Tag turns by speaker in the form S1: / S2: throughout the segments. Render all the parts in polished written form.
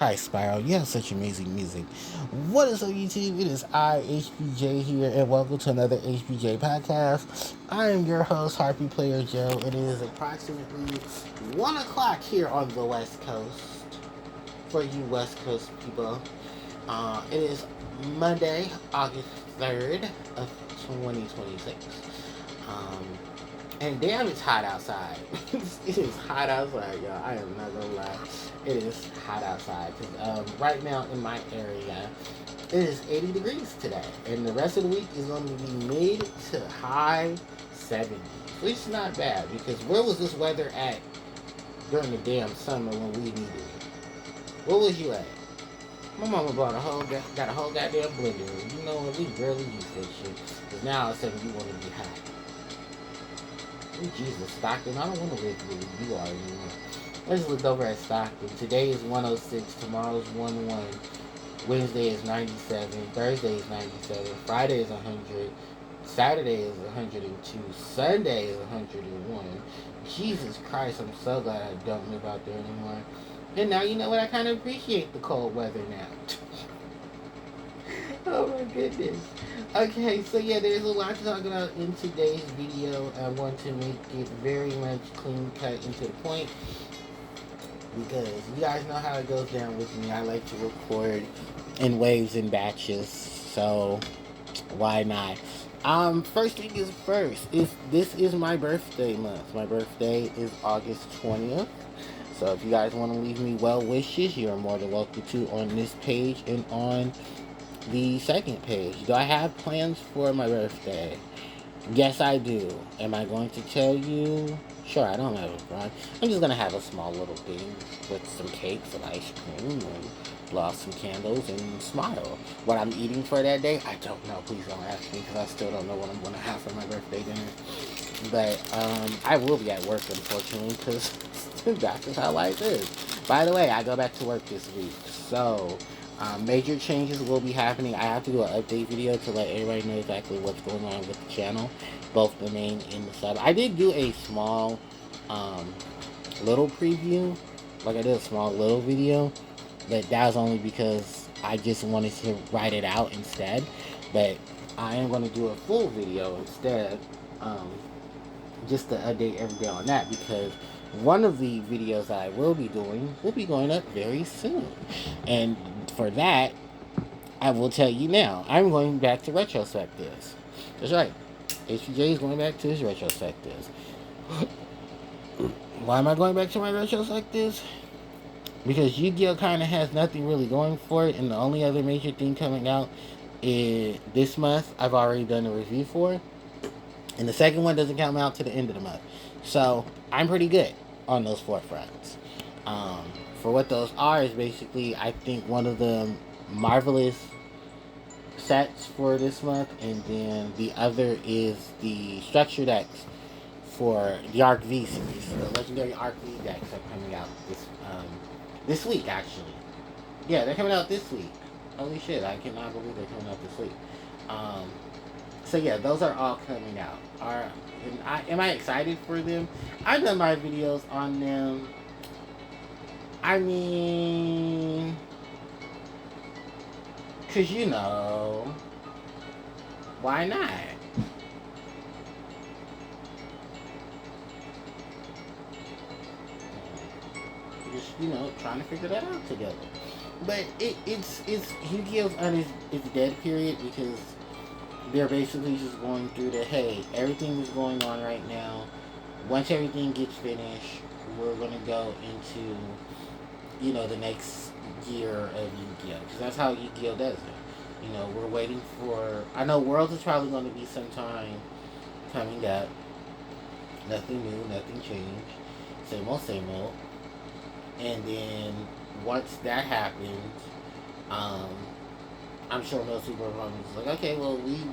S1: Hi, Spiral. You have such amazing music. What is up, YouTube? It is I, HPJ, here, and welcome to another HPJ podcast. I am your host, Harpy Player Joe, and it is approximately 1 o'clock here on the West Coast for you West Coast people. It is Monday, August 3rd of 2026. Um, and damn, it's hot outside. It is hot outside, y'all. I am not gonna lie. It is hot outside. Cause right now in my area, it is 80 degrees today, and the rest of the week is going to be mid to high 70s, which is not bad. Because where was this weather at during the damn summer when we needed it? Where was you at? My mama bought got a whole goddamn blender. You know, and we barely use that shit. Cause now all of a sudden you want to be hot. Oh, Jesus, Stockton. I don't want to live where you are anymore. I just looked over at Stockton. Today is 106. Tomorrow's 101. Wednesday is 97. Thursday is 97. Friday is 100. Saturday is 102. Sunday is 101. Jesus Christ, I'm so glad I don't live out there anymore. And now you know what? I kind of appreciate the cold weather now. Oh my goodness. Okay, so yeah, there's a lot to talk about in today's video. I want to make it very much clean cut and to the point because you guys know how it goes down with me. I like to record in waves and batches, so why not? First thing is first. If this is my birthday month, my birthday is August 20th. So if you guys want to leave me well wishes, you're more than welcome to on this page and on the second page. Do I have plans for my birthday? Yes, I do. Am I going to tell you? Sure, I don't have a plan. I'm just gonna have a small little thing with some cake, some ice cream, and blow out some candles and smile. What I'm eating for that day, I don't know. Please don't ask me because I still don't know what I'm gonna have for my birthday dinner. But I will be at work, unfortunately, because that's just how life is. By the way, I go back to work this week, so major changes will be happening. I have to do an update video to let everybody know exactly what's going on with the channel, both the main and the sub. I did do a small um, little preview, like I did a small little video, but that was only because I just wanted to write it out instead. But I am going to do a full video instead, um, just to update everybody on that because one of the videos I will be doing will be going up very soon. And for that, I will tell you now, I'm going back to retrospectives. That's right. HPJ is going back to his retrospectives. Why am I going back to my retrospectives? Because Yu-Gi-Oh kind of has nothing really going for it, and the only other major thing coming out is this month. I've already done a review for, and the second one doesn't come out to the end of the month. So I'm pretty good on those four fronts. Um, for what those are is basically, I think one of the marvelous sets for this month, and then the other is the structure decks for the Arc V series. The legendary Arc V decks are coming out this week actually. Yeah, they're coming out this week. Holy shit, I cannot believe they're coming out this week. Um, so yeah, those are all coming out. Am I excited for them? I've done my videos on them. I mean, cause why not? Just trying to figure that out together. But it's Yu-Gi-Oh's on its dead period because they're basically just going through the hey, everything is going on right now. Once everything gets finished, we're gonna go into the next year of Yu-Gi-Oh, because that's how Yu-Gi-Oh does it. We're waiting for. I know Worlds is probably going to be sometime coming up. Nothing new, nothing changed. Same old. And then once that happens, um, I'm sure most people are probably just like, okay, well, we've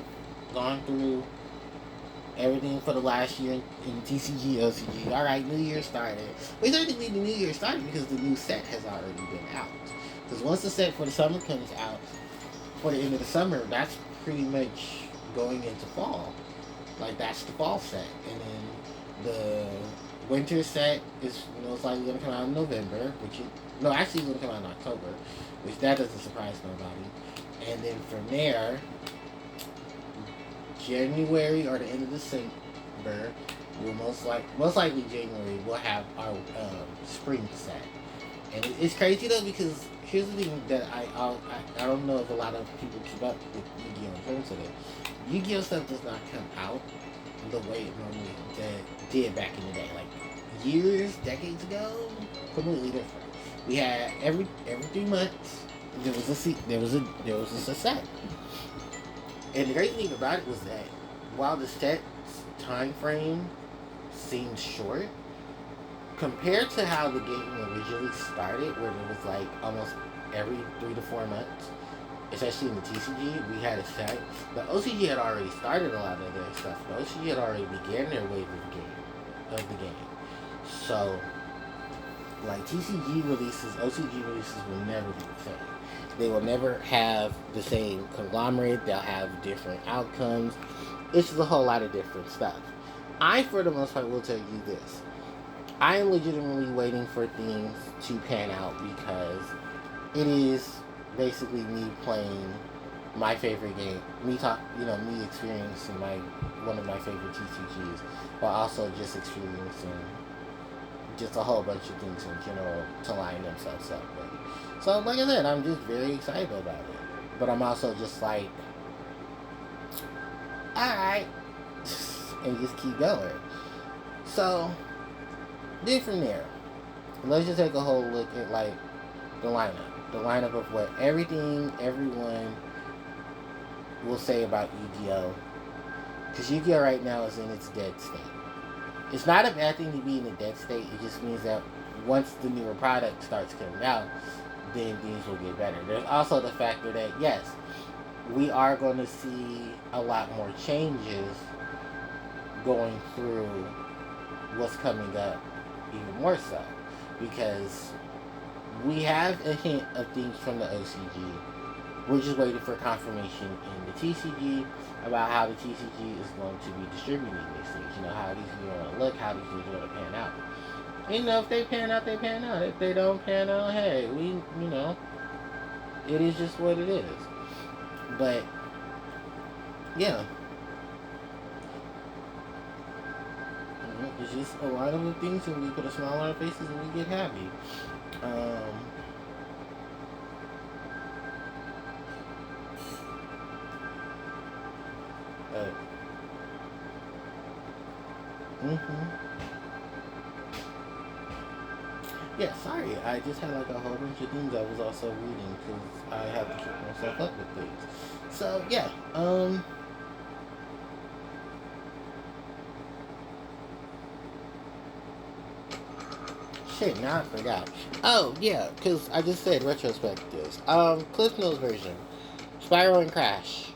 S1: gone through everything for the last year in TCG, LCG. All right, New Year started. But technically, the New Year started because the new set has already been out. Because once the set for the summer comes out, for the end of the summer, that's pretty much going into fall. Like, that's the fall set. And then winter set is most likely going to come out in November, no, actually it's going to come out in October, which that doesn't surprise nobody. And then from there, January or the end of December, most likely January, we'll have our spring set. And it's crazy though, because here's the thing that I don't know if a lot of people keep up with Yu-Gi-Oh in terms of it. Yu-Gi-Oh stuff does not come out the way it normally did back in the day, like years, decades ago. Completely different. We had every 3 months there was a set. And the great thing about it was that while the set's time frame seemed short, compared to how the game originally started, where it was like almost every 3 to 4 months, especially in the TCG, we had a set. The OCG had already started a lot of their stuff. The OCG had already began their wave of the game. So, like OCG releases will never be the same. They will never have the same conglomerate. They'll have different outcomes. It's just a whole lot of different stuff. I, for the most part, will tell you this. I am legitimately waiting for things to pan out, because it is basically me playing my favorite game. Me experiencing one of my favorite TCGs, while also just experiencing just a whole bunch of things in general to line themselves up with. So, like I said, I'm just very excited about it. But I'm also just like, alright, and just keep going. So, then from there, let's just take a whole look at like the lineup of what everyone will say about Yu-Gi-Oh, because Yu-Gi-Oh right now is in its dead state. It's not a bad thing to be in a dead state. It just means that once the newer product starts coming out, then things will get better. There's also the factor that, yes, we are going to see a lot more changes going through what's coming up, even more so, because we have a hint of things from the OCG. We're just waiting for confirmation in the TCG about how the TCG is going to be distributing these things. How these are going to look, how these things are going to pan out. If they pan out, they pan out. If they don't pan out, hey, it is just what it is. But, yeah. It's just a lot of the things, and we put a smile on our faces and we get happy. Yeah, sorry. I just had like a whole bunch of things I was also reading, because I have to keep myself up with things. So, yeah. Shit, now I forgot. Oh, yeah, because I just said retrospectives. Cliff Notes version. Spyro and Crash.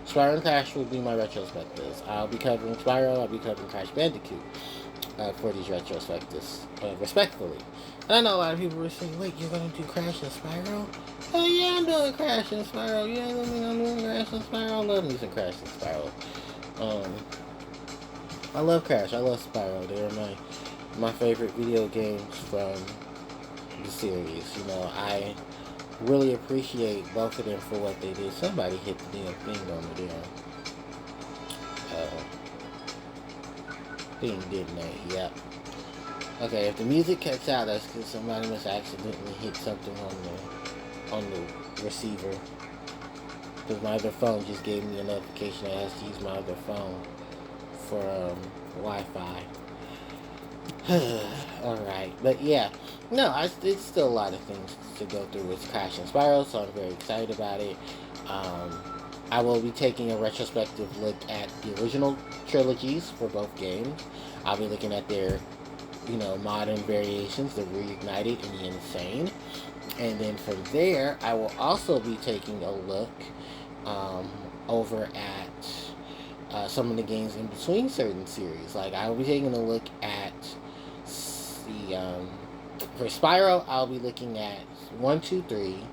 S1: Spyro and Crash will be my retrospectives. I'll be covering Spyro, I'll be covering Crash Bandicoot for these retrospectives, respectfully. And I know a lot of people were saying, wait, you're going to do Crash and Spyro? Oh yeah, I'm doing Crash and Spyro. You know what I mean? I'm doing Crash and Spyro. I love me some Crash and Spyro. I love Crash, I love Spyro. They're my favorite video games from the series. I really appreciate both of them for what they did. Somebody hit the damn thing on the damn thing, didn't they? Yep. Okay, if the music cuts out, that's because somebody must accidentally hit something on the receiver. Because my other phone just gave me a notification I have to use my other phone for Wi-Fi. Alright, but yeah. No, it's still a lot of things to go through with Crash and Spyro, so I'm very excited about it. I will be taking a retrospective look at the original trilogies for both games. I'll be looking at their, modern variations, the Reignited and the Insane. And then from there, I will also be taking a look over at some of the games in between certain series. Like, I will be taking a look at for Spyro, I'll be looking at 1, 2, 3,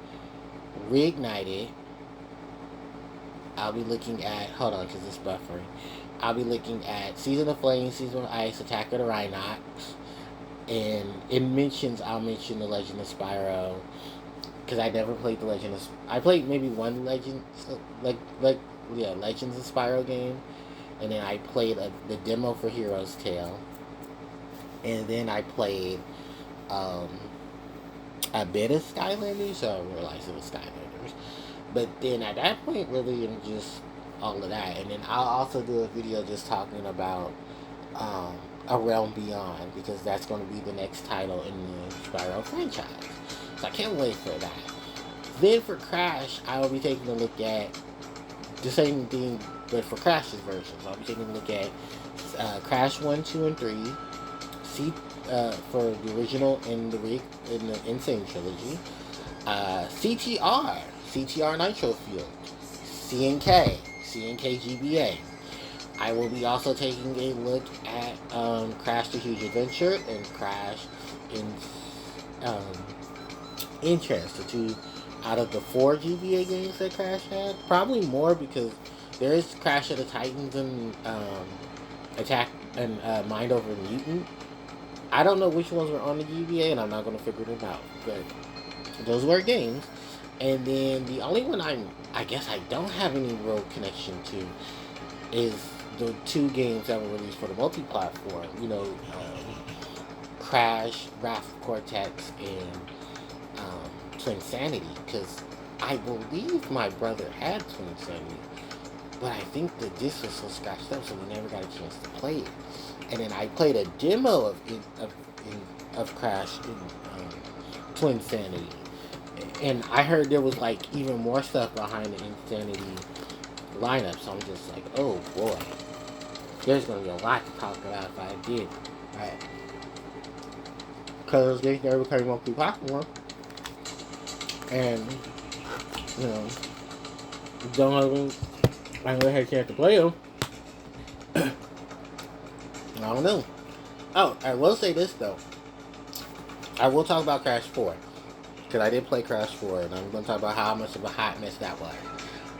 S1: Reignited. I'll be looking at, hold on, because it's buffering. I'll be looking at Season of Flame, Season of Ice, Attack of the Rhinox, and I'll mention the Legend of Spyro, because I never played the Legend of. I played maybe one Legends of Spyro game, and then I played the demo for Hero's Tale, and then I played a bit of Skylanders, so I realized it was Skylanders. But then at that point, really, it was just all of that, and then I'll also do a video just talking about A Realm Beyond, because that's going to be the next title in the Spyro franchise. So I can't wait for that. Then for Crash, I will be taking a look at the same thing, but for Crash's version. So I'll be taking a look at Crash 1, 2, and 3, for the original and the Insane Trilogy, CTR Nitro Fuel, CNK GBA. I will be also taking a look at Crash the Huge Adventure and Crash in Interest, the two out of the 4 GBA games that Crash had. Probably more, because there is Crash of the Titans and Attack and Mind Over Mutant. I don't know which ones were on the GBA, and I'm not going to figure them out, but those were games. And then the only one I guess I don't have any real connection to is the 2 games that were released for the multi-platform. Crash, Wrath of Cortex, and Twinsanity, because I believe my brother had Twinsanity, but I think the disc was so scratched up, so we never got a chance to play it. And then I played a demo of Crash in Twinsanity, and I heard there was like even more stuff behind the Insanity lineup, so I'm just like, oh boy, there's gonna be a lot to talk about if I did, right? Because those games never became multi-platform, and I never had a chance to play them. I don't know. Oh, I will say this though. I will talk about Crash 4, because I did play Crash 4, and I'm going to talk about how much of a hot mess that was.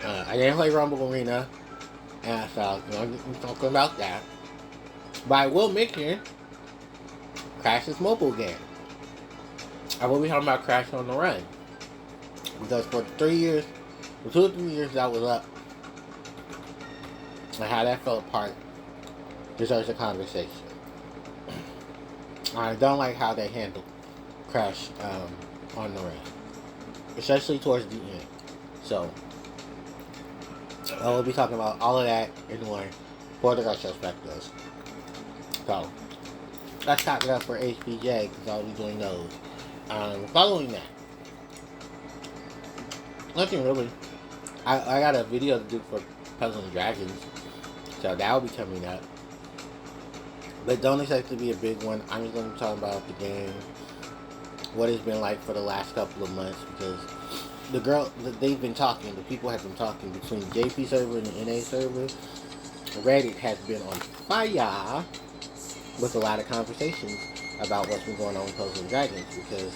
S1: I didn't play Rumble Arena, and so I'm talking about that. But I will mention Crash's mobile game. I will be talking about Crash on the Run, because for 2 or 3 years that was up, and how that fell apart deserves a conversation. I don't like how they handled Crash on the Run, especially towards the end. So I will be talking about all of that and more for the retrospectives. So let's talk it up for HPJ, because I'll be doing those. Following that, nothing really. I got a video to do for Puzzle and Dragons, so that will be coming up. But don't expect it to be a big one. I'm just going to talk about the game, what it's been like for the last couple of months, because they've been talking, the people have been talking between the JP server and the NA server. Reddit has been on fire with a lot of conversations about what's been going on with Puzzle and Dragons, because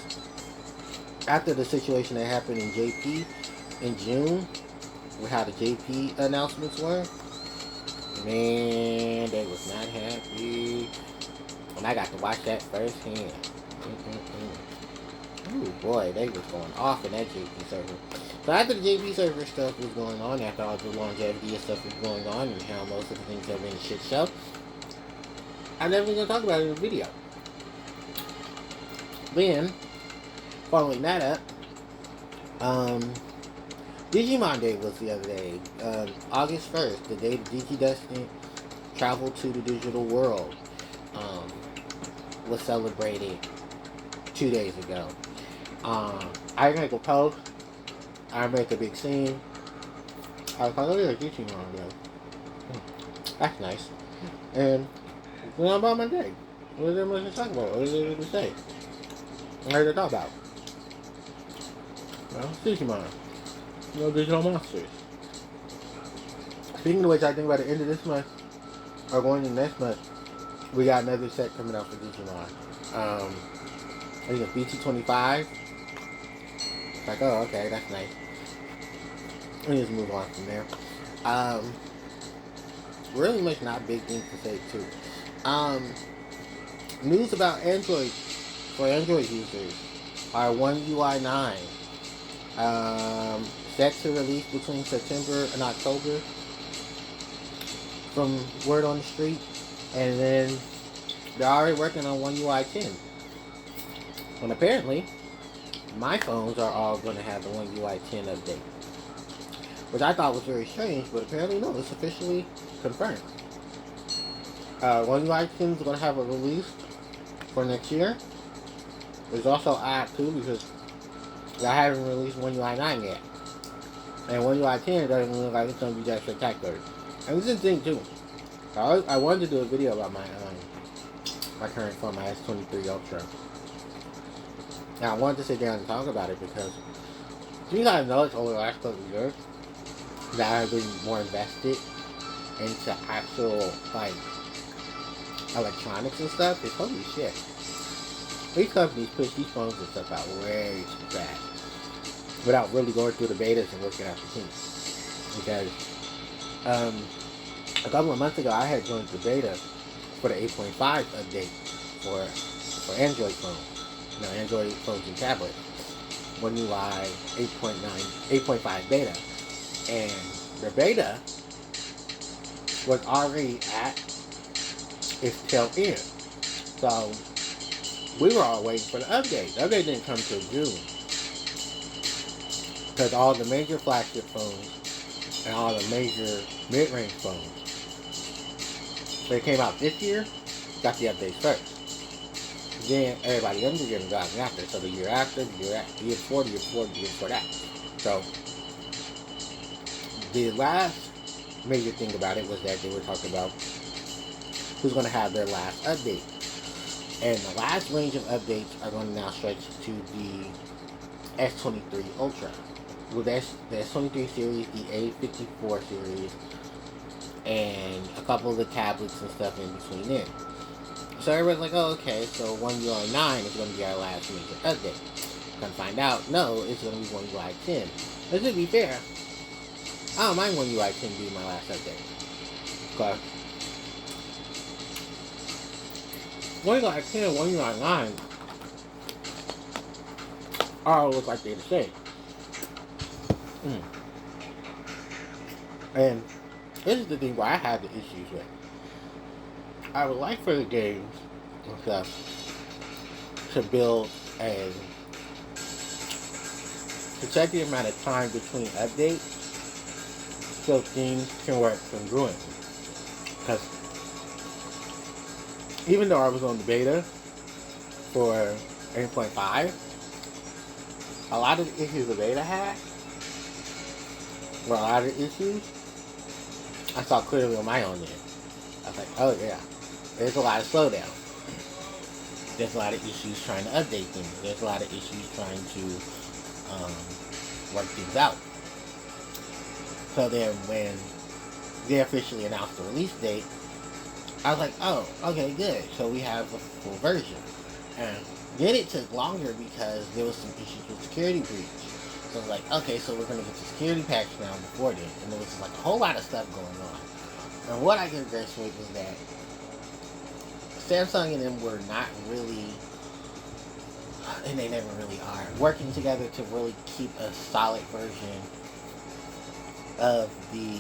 S1: after the situation that happened in JP in June, with how the JP announcements were, man, they was not happy. And I got to watch that firsthand. Ooh, boy, they was going off in that JP server. So after the JP server stuff was going on, after all the longevity and stuff was going on, and how most of the things have been a shit show, I'm never going to talk about it in the video. Then, following that up, Digimon Day was the other day, August 1st, the day DigiDestined traveled to the digital world, was celebrated 2 days ago. I make a post, I make a big scene, I was like, oh yeah, Digimon Day. That's nice. And went on about my day. What is there much to talk about? What is there to say? What is there to talk about? Well, Digimon. Digital monsters. Speaking of which, I think by the end of this month, or going into next month, we got another set coming out for Digimon. I think it's BT25. It's like, oh, okay, that's nice. Let me just move on from there. really much not big things to say too. News about Android for Android users are One UI 9 set to release between September and October from word on the street, and then they're already working on One UI 10. And apparently, my phones are all going to have the One UI 10 update, which I thought was very strange, but apparently no, it's officially confirmed. One UI 10 is going to have a release for next year. It's also odd too because I haven't released One UI 9 yet, and One UI 10 doesn't look like it's going to be that spectacular. And this is the thing too. I wanted to do a video about my current phone, my S23 Ultra. Now I wanted to sit down and talk about it because you guys know it's over the last couple of years that I've been more invested into actual like electronics and stuff. It's holy shit. These companies push these phones and stuff out way too fast without really going through the betas and working out the kinks. Because a couple of months ago I had joined the beta for the 8.5 update for Android phones. Android phones and tablets. One UI 8.5 beta. And the beta was already at its tail end. So we were all waiting for the update. The update didn't come till June. Because all the major flagship phones and all the major mid-range phones, they came out this year, got the updates first. Then everybody else getting gotten after. So the year after, the year before, the year before, the year before that. So the last major thing about it was that they were talking about who's going to have their last update. And the last range of updates are going to now stretch to the S23 Ultra. With the S23 series, the A54 series, and a couple of the tablets and stuff in between it. So everybody's like, oh, okay, so One UI 9 is going to be our last major update. Come find out, no, it's going to be One UI 10. But to be fair, I don't mind One UI 10 being my last update. Because One UI 10 and One UI 9 all look like they're the same. And this is the thing where I have the issues with. I would like for the games and stuff to build and to check the amount of time between updates so things can work congruently. Because even though I was on the beta for 8.5, a lot of the issues the beta had were a lot of issues I saw clearly on my own end. I was like, oh yeah, there's a lot of slowdown. There's a lot of issues trying to update things. There's a lot of issues trying to work things out. So then when they officially announced the release date, I was like, oh, okay, good. So we have a full version. And then it took longer because there was some issues with security breach. So I was like, okay, so we're going to get the security patch down before then. And there was like a whole lot of stuff going on. And what I get aggressed with was that Samsung and them were not really, and they never really are, working together to really keep a solid version of the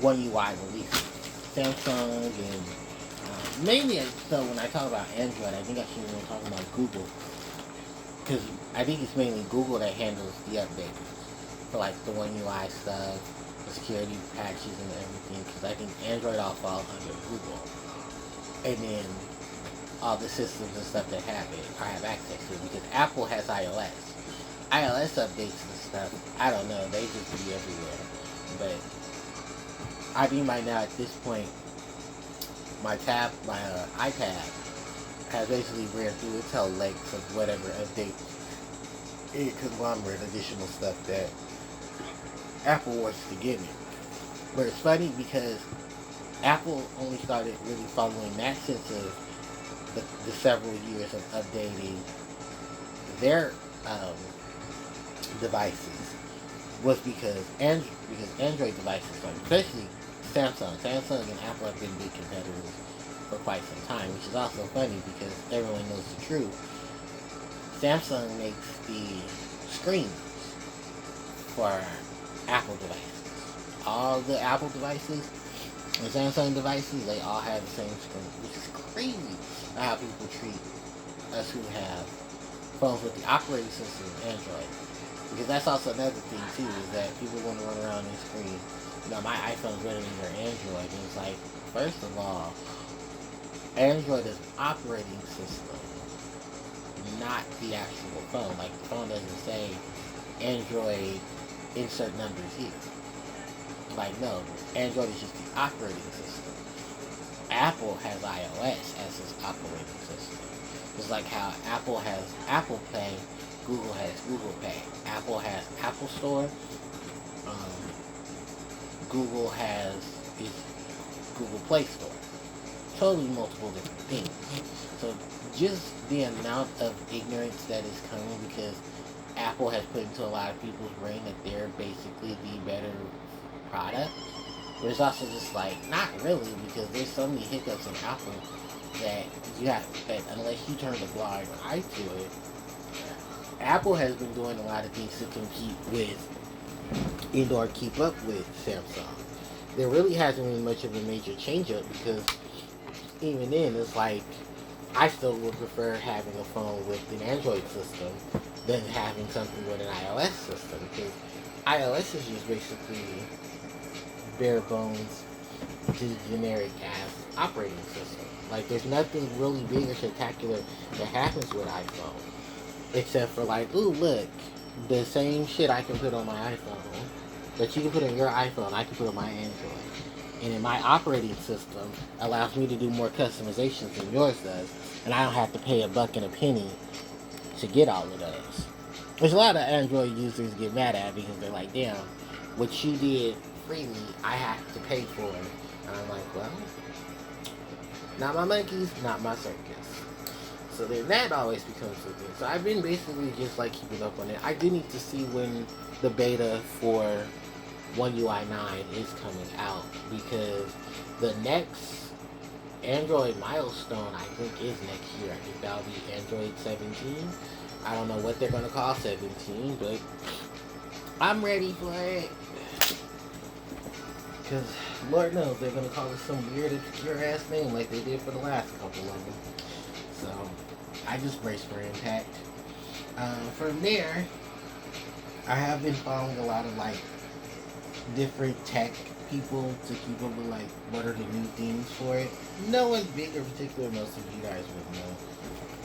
S1: One UI release. Samsung and mainly, so when I talk about Android, I think I should be talking about Google. Because I think it's mainly Google that handles the updates for like the One UI stuff, the security patches and everything. Because I think Android all falls under Google. And then all the systems and stuff that have it, I have access to it. Because Apple has iOS. iOS updates and stuff, I don't know, they just be everywhere. But I think right now at this point, my iPad has basically ran through its whole length of whatever update it conglomerate additional stuff that Apple wants to give me. But it's funny because Apple only started really following that since of the several years of updating their devices. was because Android devices, like especially Samsung and Apple have been big competitors for quite some time, which is also funny because everyone knows the truth. Samsung makes the screens for Apple devices. All the Apple devices and Samsung devices, they all have the same screen, which is crazy how people treat us who have phones with the operating system Android. Because that's also another thing too, is that people want to run around and scream, my iPhone's better than your Android. And it's like, first of all, Android is an operating system, not the actual phone. Like, the phone doesn't say Android insert numbers here. Like, no, Android is just the operating system. Apple has iOS as its operating system. It's like how Apple has Apple Pay, Google has Google Pay. Apple has Apple Store. Google has its Google Play Store. Totally multiple different things. So just the amount of ignorance that is coming because Apple has put into a lot of people's brain that they're basically the better product. But it's also just like, not really, because there's so many hiccups in Apple that unless you turn a blind eye to it, Apple has been doing a lot of things to compete with or keep up with Samsung. There really hasn't been much of a major change up because even then, it's like, I still would prefer having a phone with an Android system than having something with an iOS system, because iOS is just basically bare bones to generic ass operating system. Like, there's nothing really big or spectacular that happens with iPhone, except for like, ooh, look, the same shit I can put on my iPhone that you can put on your iPhone, I can put on my Android. And in my operating system allows me to do more customizations than yours does, and I don't have to pay a buck and a penny to get all of those. Which a lot of Android users get mad at because they're like, damn, what you did freely, I have to pay for it. And I'm like, well, not my monkeys, not my circus. So then that always becomes the thing. So I've been basically just like keeping up on it. I do need to see when the beta for One UI 9 is coming out, because the next Android milestone, I think, is next year. I think that'll be Android 17. I don't know what they're going to call 17, but I'm ready for it. Because Lord knows they're going to call it some weird, obscure-ass name like they did for the last couple of them. So, I just brace for impact. From there, I have been following a lot of, like, different tech people to keep up with, like, what are the new things for it. No one big in particular, most of you guys would know,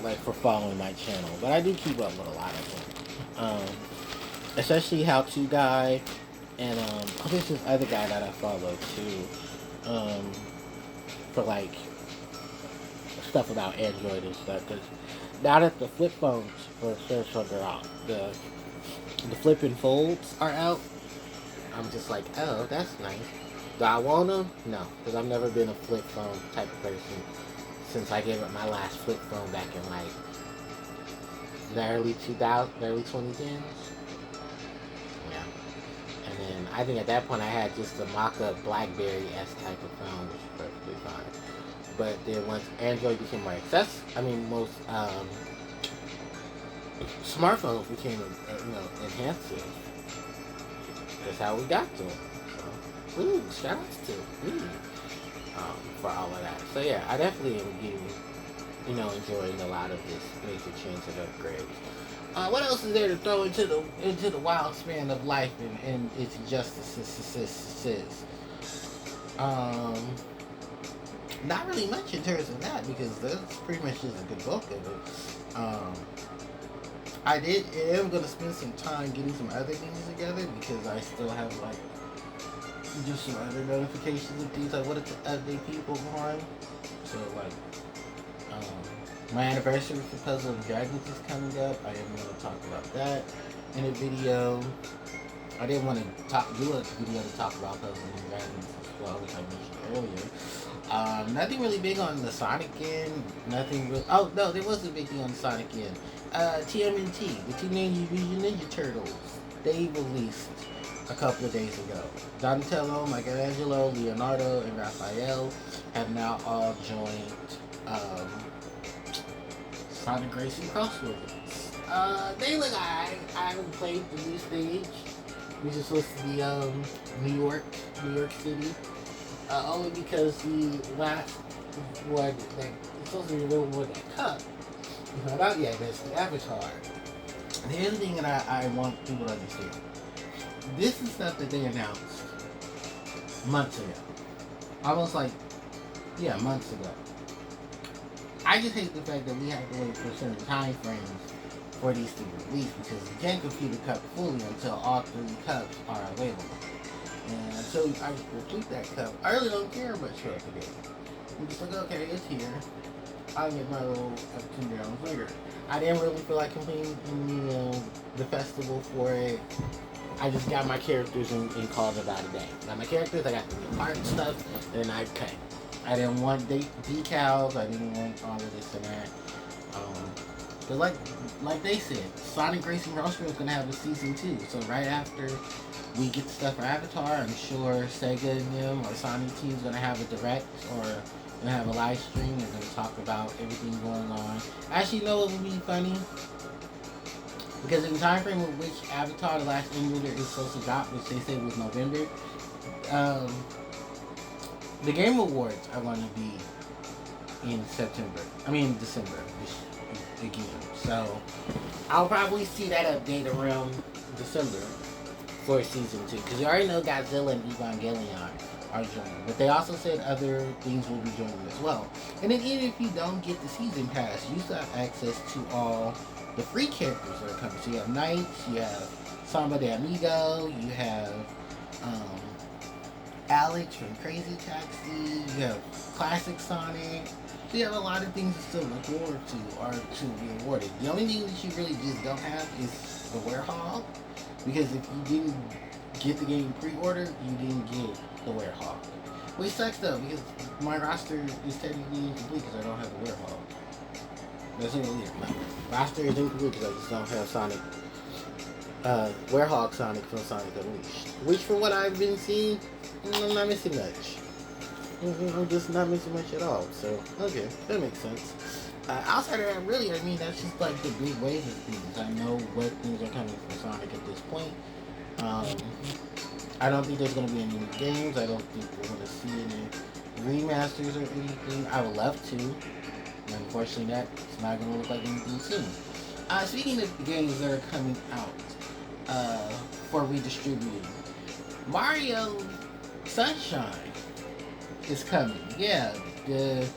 S1: like, for following my channel. But I do keep up with a lot of them. Especially How To Guy, and, there's this other guy that I follow, too, for, like, stuff about Android and stuff, because now that the flip phones for Samsung are out, the flip and folds are out, I'm just like, oh, that's nice. Do I want them? No, because I've never been a flip phone type of person since I gave up my last flip phone back in, like, the early 2010s. Yeah. And then I think at that point I had just a mock-up BlackBerry-esque type of phone, which is perfectly fine. But then once Android became more most smartphones became, enhanced. That's how we got to it. So, ooh, shout outs to me for all of that. So yeah, I definitely am getting, enjoying a lot of this major change and upgrades. What else is there to throw into the wild span of life and its injustices? Not really much in terms of that, because that's pretty much just a good bulk of it. I am going to spend some time getting some other things together, because I still have, like, just some other notifications and things I wanted to update people on. So, like, my anniversary for Puzzle of Dragons is coming up. I am going to talk about that in a video. I didn't want to do a video to talk about Puzzle of Dragons as well, which I mentioned earlier. Nothing really big on the Sonic end. Nothing really. Oh no, there was a big thing on the Sonic end. TMNT, the Teenage Mutant Ninja Turtles. they released a couple of days ago. Donatello, Michelangelo, Leonardo, and Raphael have now all joined Sonic Racing Crossroads. They look alright. I haven't played the new stage, which is supposed to be New York City. Only because the last one, like, it's supposed to be the one with that cup. It's not out yet, but it's the Avatar. And here's the thing that I want people to understand. This is stuff that they announced months ago. Almost like, yeah, months ago. I just hate the fact that we have to wait for certain time frames for these to be released, because you can't complete the cup fully until all 3 cups are available. And until I complete that cup, I really don't care much about the game. I'm just like, okay, it's here. I'll get my little $10 later. I didn't really feel like completing the festival for it. I just got my characters and called it out a day. Got my characters, I got the new art and stuff, and then I cut. I didn't want decals, I didn't want all of this and that. But like they said, Sonic Racing Crossroads is going to have a season 2. So right after we get the stuff for Avatar, I'm sure Sega and them or Sonic Team is going to have a direct or going to have a live stream. They're going to talk about everything going on. Actually, you know what would be funny? Because in the time frame with which Avatar, the last Airbender, is supposed to drop, which they said was November, the Game Awards are going to be in December. Again. So I'll probably see that update around December for season 2, because you already know Godzilla and Evangelion are joining, but they also said other things will be joining as well. And then even if you don't get the season pass, you still have access to all the free characters that are coming. So you have Knights, you have Samba de Amigo, you have Alex from Crazy Taxi, you have Classic Sonic. So you have a lot of things to still look forward to or to be awarded. The only thing that you really just don't have is the Werehog, because if you didn't get the game pre-order, you didn't get the Werehog. Which sucks though, because my roster is technically incomplete because I don't have the Werehog. That's really it. My roster is incomplete because I just don't have Sonic, Werehog Sonic from Sonic Unleashed. Which, from what I've been seeing, I'm not missing much. I'm just not missing much at all. So, okay, that makes sense. Outside of that, really, I mean, that's just like the big wave of things. I know what things are coming from Sonic at this point. I don't think there's going to be any new games. I don't think we're going to see any remasters or anything. I would love to. Unfortunately, that's not going to look like anything soon. Speaking of the games that are coming out for redistributing, Mario Sunshine is coming. Yeah, the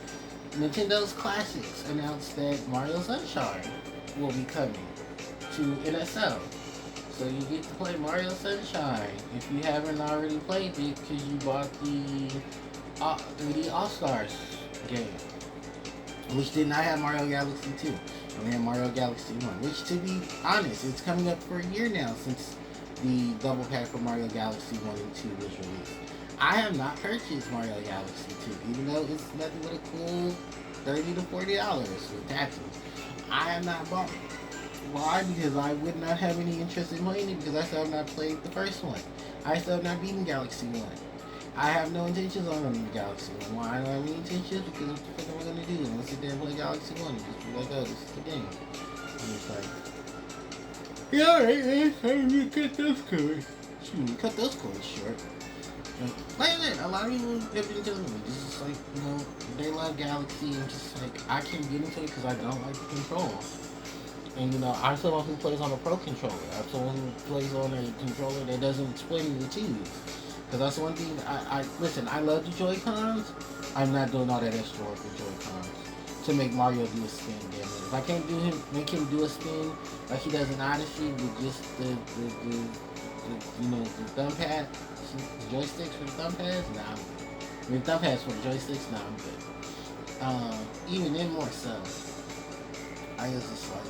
S1: Nintendo's Classics announced that Mario Sunshine will be coming to NSO. So you get to play Mario Sunshine if you haven't already played it because you bought the 3D All-Stars game, which did not have Mario Galaxy 2. Only had Mario Galaxy 1, which, to be honest, it's coming up for a year now since the double pack for Mario Galaxy 1 and 2 was released. I have not purchased Mario Galaxy 2, even though it's nothing but a cool $30 to $40 with taxes. I have not bought it. Why? Because I would not have any interest in playing it because I still have not played the first one. I still have not beaten Galaxy 1. I have no intentions on running Galaxy 1. Why? I don't have any intentions because what the fuck am I going to do? I'm going to sit there and play Galaxy 1 and just be like, oh, this is the game. And it's like, yeah, alright, man. I need to cut those cords. Cut those cords short. Like I said, a lot of people have been telling me, just like, you know, they love Galaxy and just like, I can't get into it because I don't like the controls. And you know, I'm someone who plays on a pro controller. I'm someone who plays on a controller that doesn't split into twos. Because that's one thing, listen, I love the Joy-Cons. I'm not doing all that extra work with Joy-Cons to make Mario do a spin, damn it. If I can't make him do a spin like he does in Odyssey with just the thumb pad, the joysticks for the thumb pads, nah, I'm good. I mean, thumb pads for the joysticks, nah, I'm good. Even then more so, I was just like,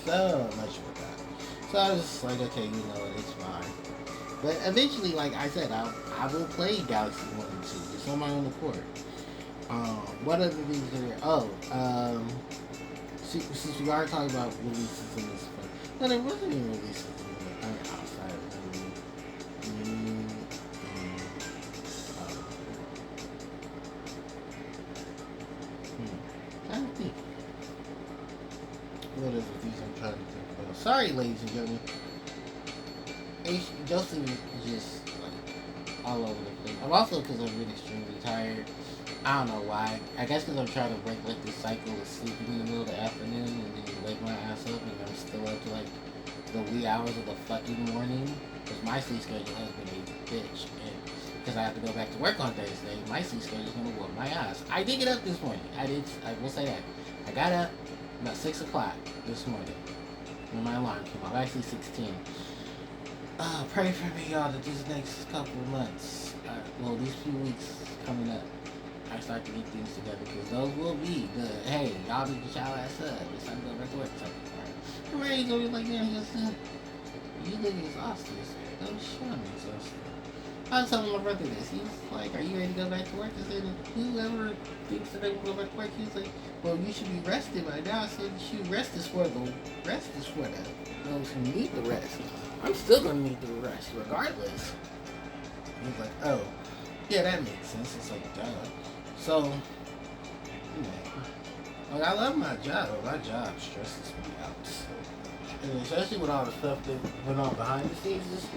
S1: so much with that. So I was just like, okay, you know, it's fine. But eventually, like I said, I will play Galaxy 1 and 2. It's on my own accord. What other things are there? since we are talking about releases in this point, no, there wasn't any releases outside of me. I don't think. What is the things I'm trying to think about? Sorry, ladies and gentlemen. Justin is just like all over the place. I'm also because I'm really extremely tired. I don't know why. I guess because I'm trying to break like this cycle of sleeping in the middle of the afternoon and then wake my ass up and I'm still up to like the wee hours of the fucking morning. Because my sleep schedule has been a bitch. And because I have to go back to work on Thursday, my sleep schedule is going to whoop my ass. I did get up this morning. I will say that. I got up about 6 o'clock this morning when my alarm came off. Actually 16. Pray for me, y'all, that these next couple of months, these few weeks coming up, I start to get things together, because those will be good. Hey, y'all need to shout ass up. It's time to go back to work. I'm ready to go like, man, you look exhausted. Don't show me exhausted. I was telling my brother this. He's like, are you ready to go back to work? I said, whoever thinks that they will go back to work, he's like, well, you should be rested by now. I said, shoot, rest is for those who need the rest. I'm still going to need the rest regardless. He's like, oh, yeah, that makes sense. It's like, duh. So, like, I love my job, but my job stresses me out. So, and especially with all the stuff that went on behind the scenes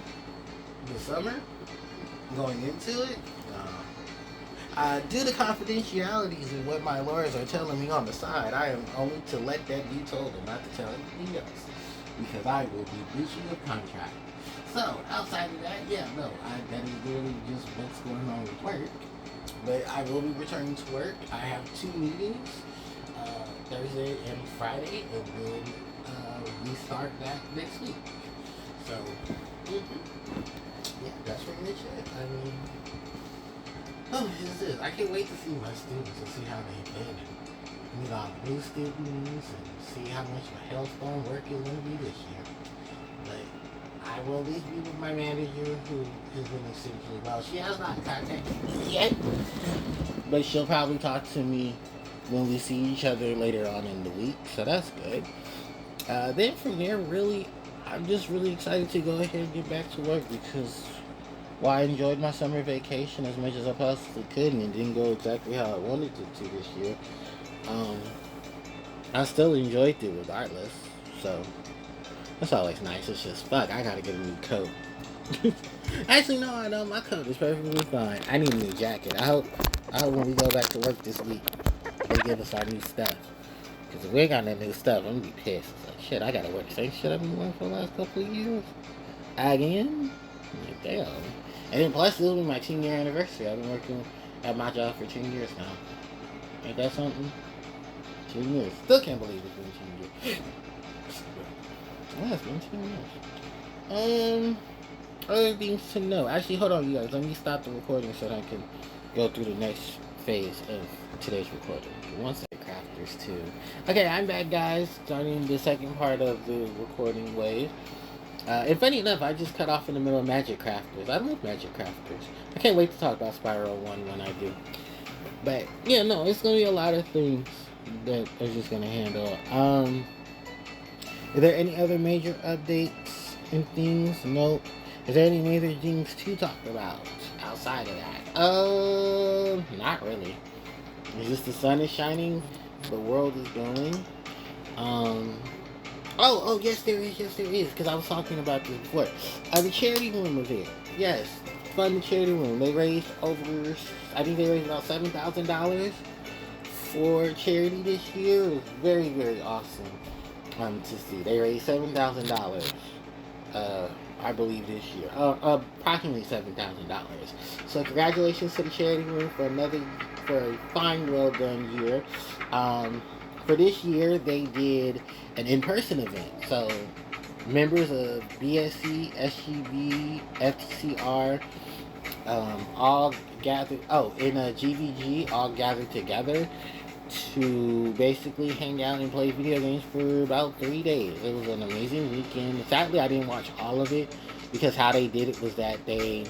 S1: this summer, going into it, due to confidentialities and what my lawyers are telling me on the side, I am only to let that be told and not to tell anything else, because I will be breaching the contract. So, outside of that, that is really just what's going on with work. But I will be returning to work. I have 2 meetings, Thursday and Friday, and then we start that next week. So, that's pretty much it. I mean, this is. I can't wait to see my students and see how they been, and meet all the new students and see how much my Hellstone work is going to be this year. But I will at least be with my manager, who has been essentially well. She has not contacted me yet, but she'll probably talk to me when we see each other later on in the week, so that's good. Then from there, really, I'm just really excited to go ahead and get back to work, because while I enjoyed my summer vacation as much as I possibly could, and it didn't go exactly how I wanted it to this year, I still enjoyed it regardless. So that's always nice. It's just, fuck, I gotta get a new coat. Actually, no, I know my coat is perfectly fine. I need a new jacket. I hope when we go back to work this week, they give us our new stuff. Because if we ain't got that new stuff, I'm gonna be pissed. It's like, shit, I gotta wear the same shit I've been wearing for the last couple of years. Again? Like, damn. And then plus, this will be my 10-year anniversary. I've been working at my job for 10 years now. Ain't that something? 10 years. Still can't believe it's been 10 years. Yeah, it's been 10 years. Other things to know. Actually, hold on, you guys. Let me stop the recording so that I can go through the next phase of today's recording. One second, crafters, too. Okay, I'm back, guys. Starting the second part of the recording wave. And funny enough, I just cut off in the middle of Magic Crafters. I love Magic Crafters. I can't wait to talk about Spiral 1 when I do. But, yeah, no, it's going to be a lot of things that are just going to handle. Are there any other major updates and things? Nope. Is there any major things to talk about outside of that? Not really. It's just the sun is shining, the world is going. Oh, yes there is, because I was talking about this before. The charity room was here. Yes, fund the charity room. They raised I think they raised about $7,000 for charity this year. It was very, very awesome to see. They raised $7,000, I believe, this year. Approximately $7,000. So congratulations to the charity room for a fine, well done year. For this year, they did an in-person event. So members of BSC, SGB, FTCR, all gathered. In a GVG, all gathered together to basically hang out and play video games for about 3 days. It was an amazing weekend. Sadly, I didn't watch all of it, because how they did it was that they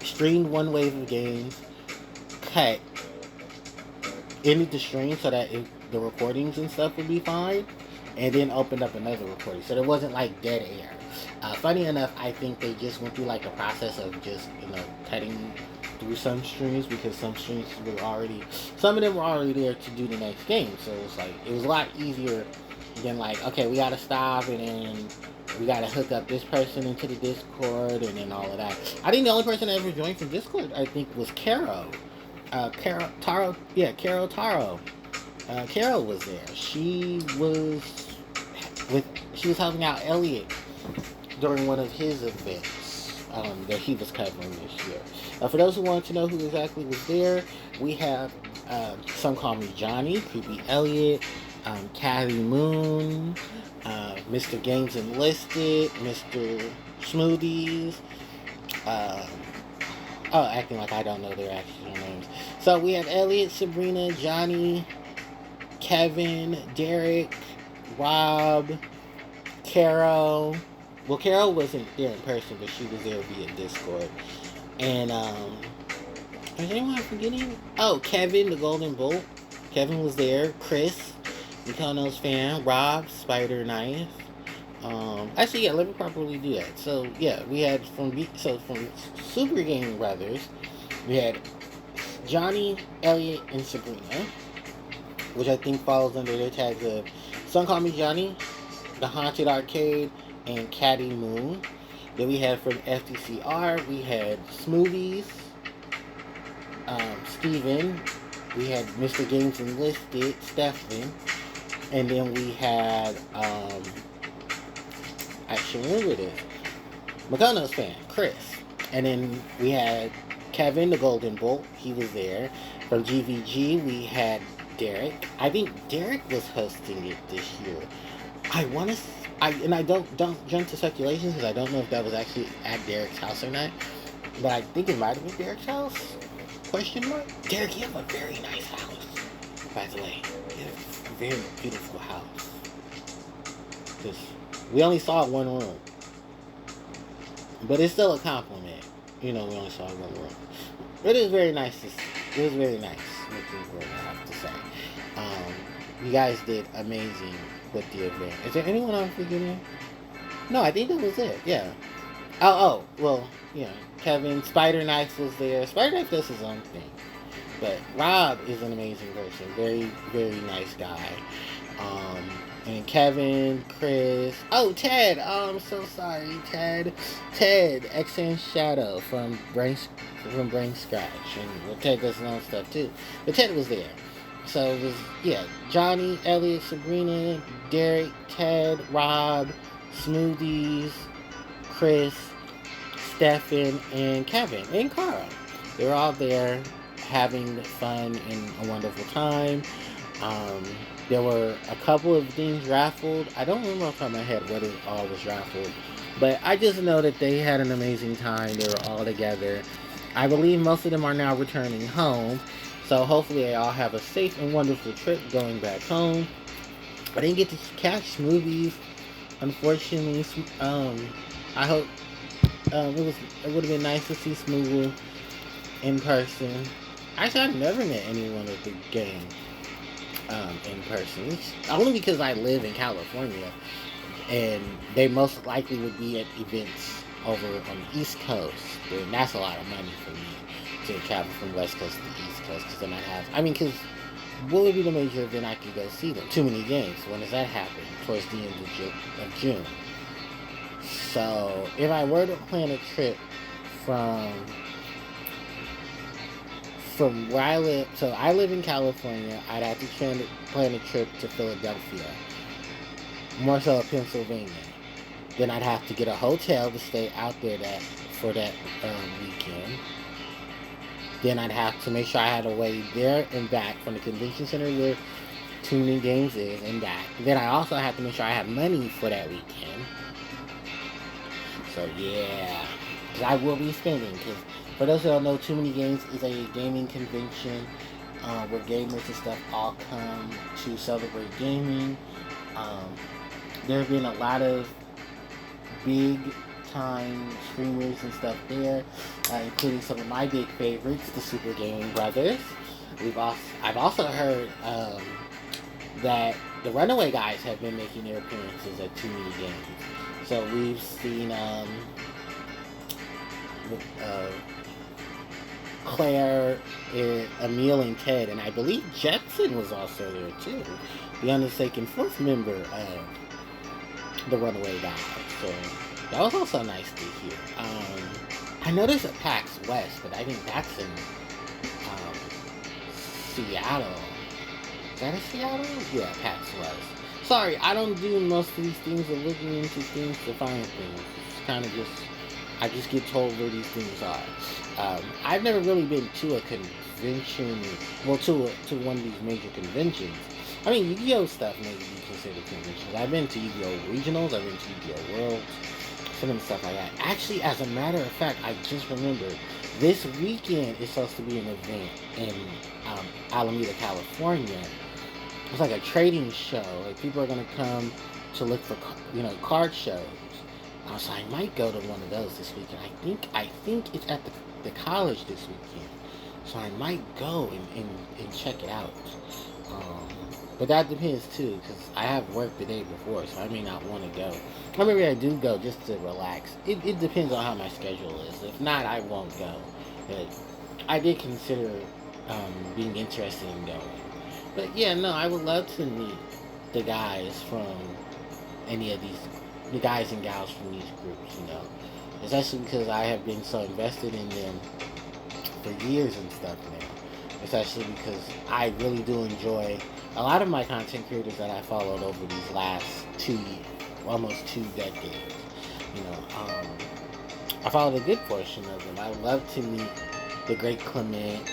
S1: streamed one wave of games, ended the stream so that the recordings and stuff would be fine, and then opened up another recording. So there wasn't like dead air. Funny enough, I think they just went through like the process of just, cutting through some streams, because some streams some of them were already there to do the next game. So it was a lot easier than like, okay, we gotta stop and then we gotta hook up this person into the Discord and then all of that. I think the only person that ever joined from Discord, I think, was Caro. Carol Taro. Carol was there. She was helping out Elliot during one of his events that he was covering this year. For those who want to know who exactly was there, we have Some Call Me Johnny, Creepy Elliot, Caddy Moon, Mr. Games Enlisted, Mr. Smoothies, acting like I don't know their actual names. So we have Elliot, Sabrina, Johnny, Kevin, Derek, Rob, Carol. Well, Carol wasn't there in person, but she was there via Discord. And, is anyone forgetting? Oh, Kevin, the Golden Bolt. Kevin was there. Chris, Mikono's fan. Rob, Spider Knife. Actually, yeah, let me properly do that. So, yeah, we had from Super Gaming Brothers, we had Johnny, Elliot, and Sabrina, which I think falls under their tags of Some Call Me Johnny, The Haunted Arcade, and Caddy Moon. Then we had from FTCR, we had Smoothies, Steven, we had Mr. Games Enlisted, Stefan, and then we had, actually remember this, Mikono's fan, Chris. And then we had Kevin, the Golden Bolt, he was there. From GVG, we had Derek. I think Derek was hosting it this year. I don't jump to speculation because I don't know if that was actually at Derek's house or not. But I think it might have been Derek's house. Question mark? Derek, you have a very nice house, by the way. You have a very beautiful house. We only saw it one room. But it's still a compliment. We only saw it one room. It is very nice. It was very nice looking for it, I have to say. You guys did amazing with the event. Is there anyone I'm forgetting? No, I think that was it. Yeah. Well, Kevin, Spider Knife was there. Spider Knife does his own thing. But Rob is an amazing person. Very, very nice guy. And Kevin, Chris. Oh, Ted. Oh, I'm so sorry, Ted. Ted, XN Shadow from Brain Scratch. And Ted does his own stuff too. But Ted was there. So it was, Johnny, Elliot, Sabrina, Derek, Ted, Rob, Smoothies, Chris, Stefan, and Kevin, and Carl. They were all there having fun and a wonderful time. There were a couple of things raffled. I don't remember off the top of my head what it all was raffled. But I just know that they had an amazing time. They were all together. I believe most of them are now returning home. So hopefully they all have a safe and wonderful trip going back home. I didn't get to catch Smoothies, unfortunately. I hope it would have been nice to see Smoothie in person. Actually, I've never met anyone at the game in person. It's only because I live in California, and they most likely would be at events over on the East Coast. And that's a lot of money for me to travel from West Coast to the East Coast, because then I'd have, because what would be the major event I could go see them? Too many games. When does that happen? Towards the end of June. So, if I were to plan a trip from where I live, so I live in California, I'd have to plan a trip to Philadelphia. More so Pennsylvania. Then I'd have to get a hotel to stay out there for that weekend. Then I'd have to make sure I had a way there and back from the convention center where Too Many Games is and back. Then I also have to make sure I have money for that weekend. So yeah, because I will be spending. Because for those who don't know, Too Many Games is a gaming convention where gamers and stuff all come to celebrate gaming. There have been a lot of big time streamers and stuff there, including some of my big favorites, the Super Gaming Brothers. I've also heard that the Runaway guys have been making their appearances at too many games. So we've seen Claire, Emil, and Ted, and I believe Jetson was also there too, the unforsaken fourth member of the Runaway guys. So that was also nice to hear. I noticed at PAX West, but I think that's in Seattle. Is that in Seattle? Yeah, PAX West. Sorry, I don't do most of these things or looking into things to find things. It's kind of just, I just get told where these things are. I've never really been to a convention, well, to one of these major conventions. I mean, Yu-Gi-Oh stuff may be considered conventions. I've been to Yu-Gi-Oh regionals, I've been to Yu-Gi-Oh worlds, some of the stuff like that. Actually, as a matter of fact, I just remembered, this weekend is supposed to be an event in Alameda, California. It's like a trading show. Like, people are gonna come to look for, card shows. So I might go to one of those this weekend. I think it's at the college this weekend. So I might go and check it out. But that depends too, because I have worked the day before, so I may not want to go. Or maybe I do go just to relax. It depends on how my schedule is. If not, I won't go. But I did consider being interested in going. But yeah, no, I would love to meet the guys from any of these, the guys and gals from these groups, Especially because I have been so invested in them for years and stuff now. Especially because I really do enjoy a lot of my content creators that I followed over these last almost 2 decades. I followed a good portion of them. I love to meet the Great Clement.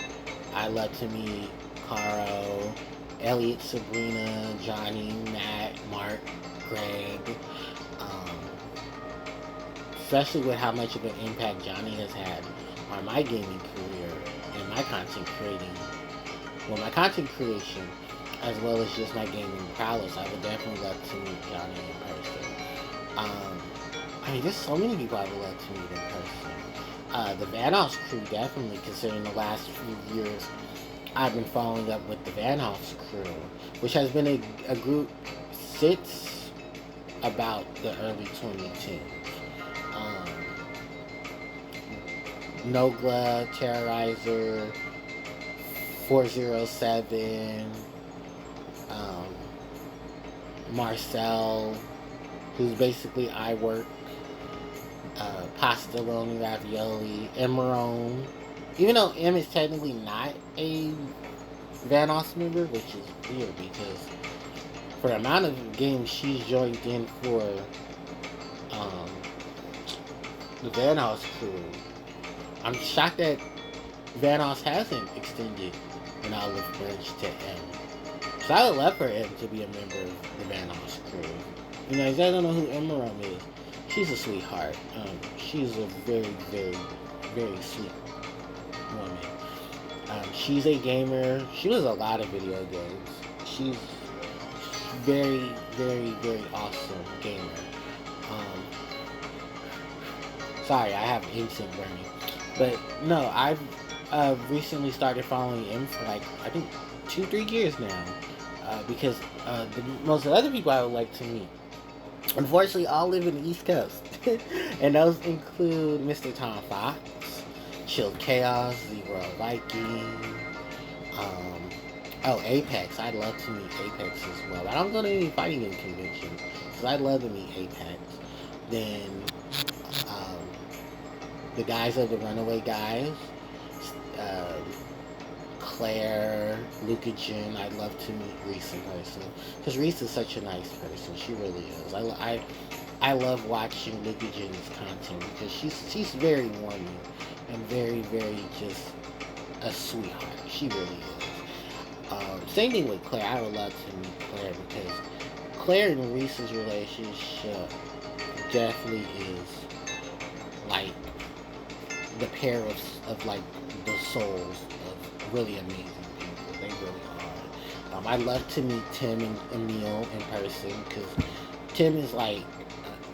S1: I love to meet Caro, Elliot, Sabrina, Johnny, Matt, Mark, Greg. Especially with how much of an impact Johnny has had on my gaming career and my content creation, as well as just my gaming prowess. I would definitely love to meet Johnny in person. There's so many people I would love to meet in person. The Vanoss crew, definitely, considering the last few years I've been following up with the Vanoss crew, which has been a group since about the early 2010s. Nogla, Terrorizer, 407, Marcel, who's basically iWork, Pastalone, Ravioli, Emerone. Even though M is technically not a Vanoss member, which is weird because for the amount of games she's joined in for the Vanoss crew, I'm shocked that Vanoss hasn't extended an olive branch to M. So I would love for M to be a member of the Vanoss crew. If you guys don't know who Emerone is, she's a sweetheart. She's a very, very, very sweet woman. She's a gamer. She does a lot of video games. She's very, very, very awesome gamer. Sorry, I have instant burning. But no, I've recently started following him for I think 2-3 years now. Because most of the other people I would like to meet, unfortunately, all live in the East Coast. And those include Mr. Tom Fox, Chill Chaos, Zero Viking, Apex. I'd love to meet Apex as well. I don't go to any fighting game conventions, because I'd love to meet Apex. Then, the guys of the Runaway guys, Claire, Luca Jin. I'd love to meet Reese in person, because Reese is such a nice person. She really is. I love watching Luca Jin's content, because she's very warming and very, very just a sweetheart. She really is. Same thing with Claire. I would love to meet Claire, because Claire and Reese's relationship definitely is like the pair of like the souls of really amazing people. They really are. I'd love to meet Tim and Emil in person, because Tim is like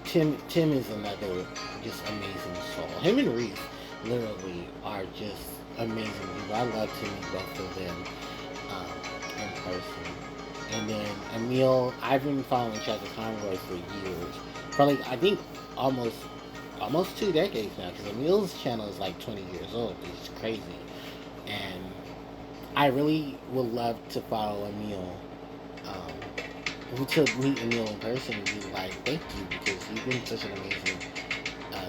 S1: Tim is another just amazing soul. Him and Reese literally are just amazing people. I love to meet both of them in person. And then Emil, I've been following Chester Conroy for years. For like, I think almost 2 decades now, because Emil's channel is like 20 years old. It's crazy. And I really would love to follow Emil, to meet Emil in person and be like, thank you, because you've been such an amazing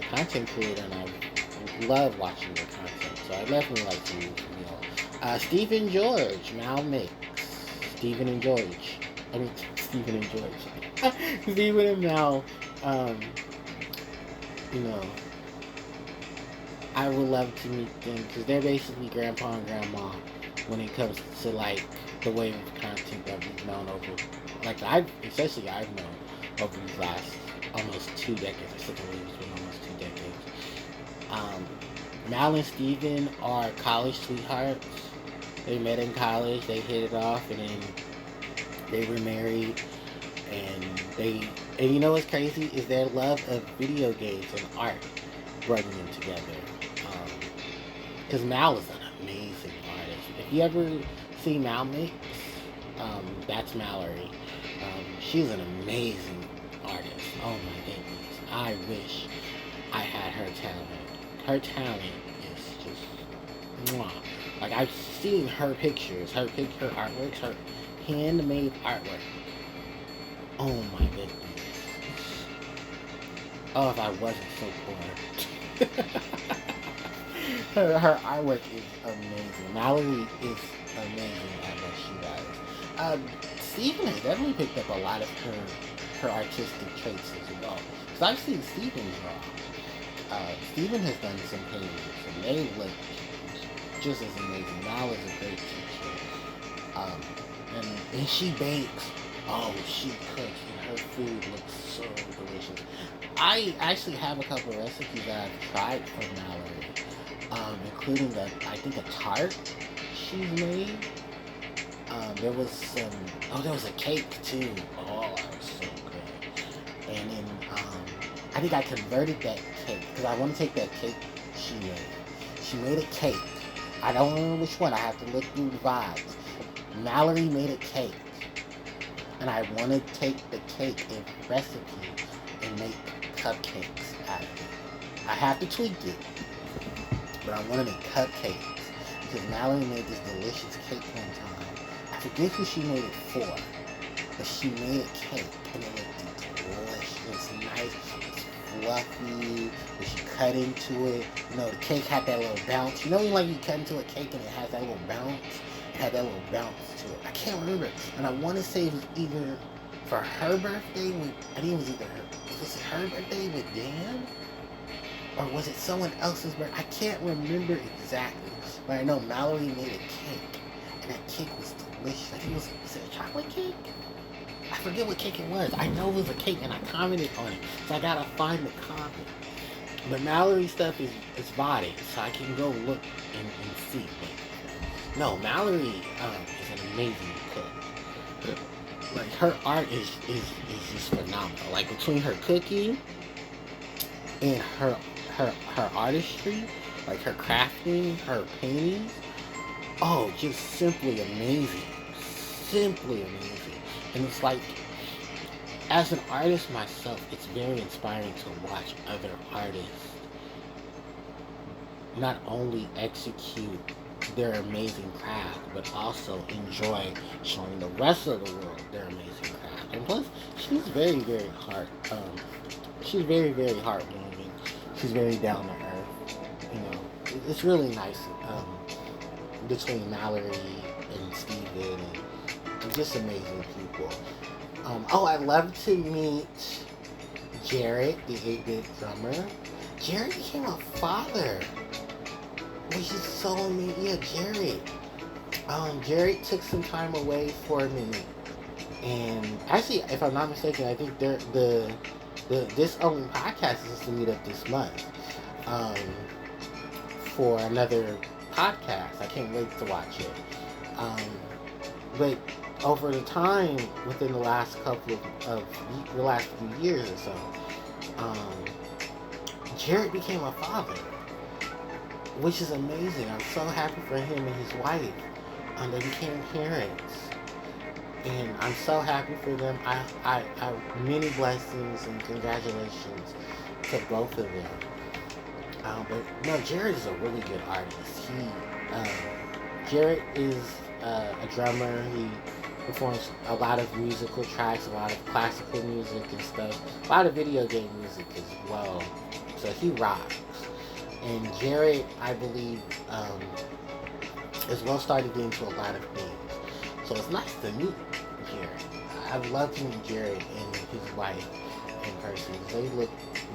S1: content creator, and I love watching your content. So I definitely like to meet Emil. Stephen George, Mal Mix. Stephen and George. I mean, Stephen and George. Stephen and Mal, you know, I would love to meet them, because they're basically grandpa and grandma when it comes to like the wave of content that we've known over, like I've known over these last almost 2 decades. I still believe it's been almost 2 decades. Mal and Steven are college sweethearts. They met in college, they hit it off, and then they were married. And you know what's crazy is their love of video games and art brought them together. Because Mal is an amazing artist. If you ever see Mal Mix, that's Mallory. She's an amazing artist. Oh my goodness. I wish I had her talent. Her talent is just mwah. Like, I've seen her pictures, her artworks, her handmade artwork. Oh my goodness. Oh, if I wasn't so poor. Her artwork is amazing. Mallory is amazing at what she does. Stephen has definitely picked up a lot of her artistic traits as well. Because I've seen Stephen draw. Stephen has done some paintings, and they look just as amazing. Mal is a great teacher. And she bakes. Oh, she cooks, and her food looks so delicious. I actually have a couple of recipes that I've tried from Mallory, including I think a tart she's made. There was a cake too. Oh, it was so good. And then I think I converted that cake, because I want to take that cake she made. She made a cake. I don't remember which one. I have to look through the vibes. Mallory made a cake. And I want to take the cake and recipe and make cupcakes out of it. I have to tweak it, but I want to make cupcakes, because Mallory made this delicious cake one time. I forget who she made it for, but she made a cake, and it looked delicious, nice, it's fluffy. When she cut into it, you know, the cake had that little bounce. You know, like you cut into a cake and it has that little bounce? It had that little bounce to it. I can't remember. And I want to say it was either for her birthday, I think it was either her birthday with Dan, or was it someone else's birthday? I can't remember exactly. But I know Mallory made a cake, and that cake was delicious. I think was it a chocolate cake? I forget what cake it was. I know it was a cake, and I commented on it. So I gotta find the comment. But Mallory stuff is body, so I can go look and see. But no, Mallory is an amazing cook. Like, her art is just phenomenal. Like, between her cooking and her artistry, like her crafting, her painting, oh, just simply amazing. Simply amazing. And it's like, as an artist myself, it's very inspiring to watch other artists not only execute their amazing craft, but also enjoy showing the rest of the world their amazing craft. And plus, she's very, very she's very, very heartwarming. She's very down to earth. You know, it's really nice between Mallory and Steven, and just amazing people. I'd love to meet Jared, the 8-bit drummer. Jared became a father, which is so amazing. Yeah, Jared. Jared took some time away for a minute, and actually, if I'm not mistaken, I think this podcast is to meet up this month for another podcast. I can't wait to watch it. But over the time, within the last couple of the last few years or so, Jared became a father, which is amazing. I'm so happy for him and his wife. They became parents, and I'm so happy for them. I many blessings and congratulations to both of them. But no, Jared is a really good artist. Jared is a drummer. He performs a lot of musical tracks, a lot of classical music and stuff, a lot of video game music as well. So he rocks. And Jared, I believe, is well started into a lot of things. So it's nice to meet Jared. I'd love to meet Jared and his wife in person.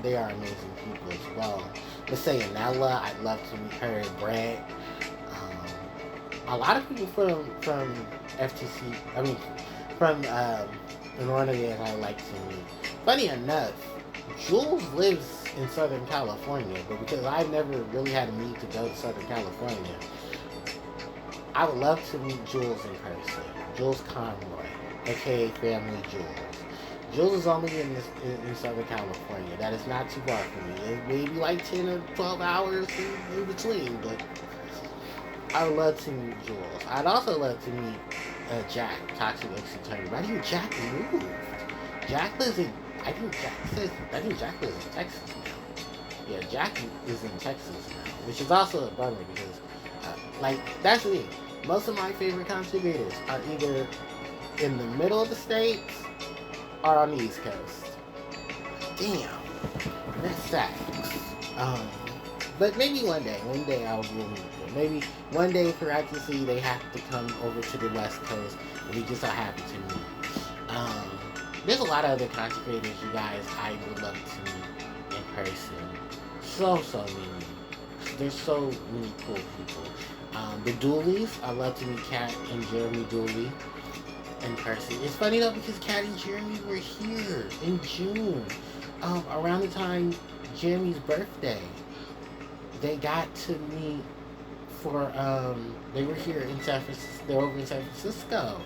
S1: They are amazing people as well. Let's say Anella, I'd love to meet her and Brad. A lot of people from FTC, from Northern I like to meet. Funny enough, Jules lives in Southern California, but because I've never really had a need to go to Southern California, I would love to meet Jules in person. Jules Conroy, aka Family Jules. Jules is only in Southern California. That is not too far from me. It may be like 10 or 12 hours in between, but I would love to meet Jules. I'd also love to meet Jack, Toxic Ex-Attorney. But I think Jack moved. Jack lives in, I think Jack lives in Texas now. Yeah, Jack is in Texas now, which is also a bummer because, that's the thing. Most of my favorite content creators are either in the middle of the states or on the East Coast. Damn, that sucks. But maybe one day I will meet them. Maybe one day for accuracy they have to come over to the West Coast and we just so happy to meet. There's a lot of other content creators, you guys, I would love to meet in person. So many. There's so many cool people. The Dooleys, I love to meet Kat and Jeremy Dooley in person. It's funny though because Kat and Jeremy were here in June, around the time Jeremy's birthday. They got to meet for they were here in San Francisco. They were over in San Francisco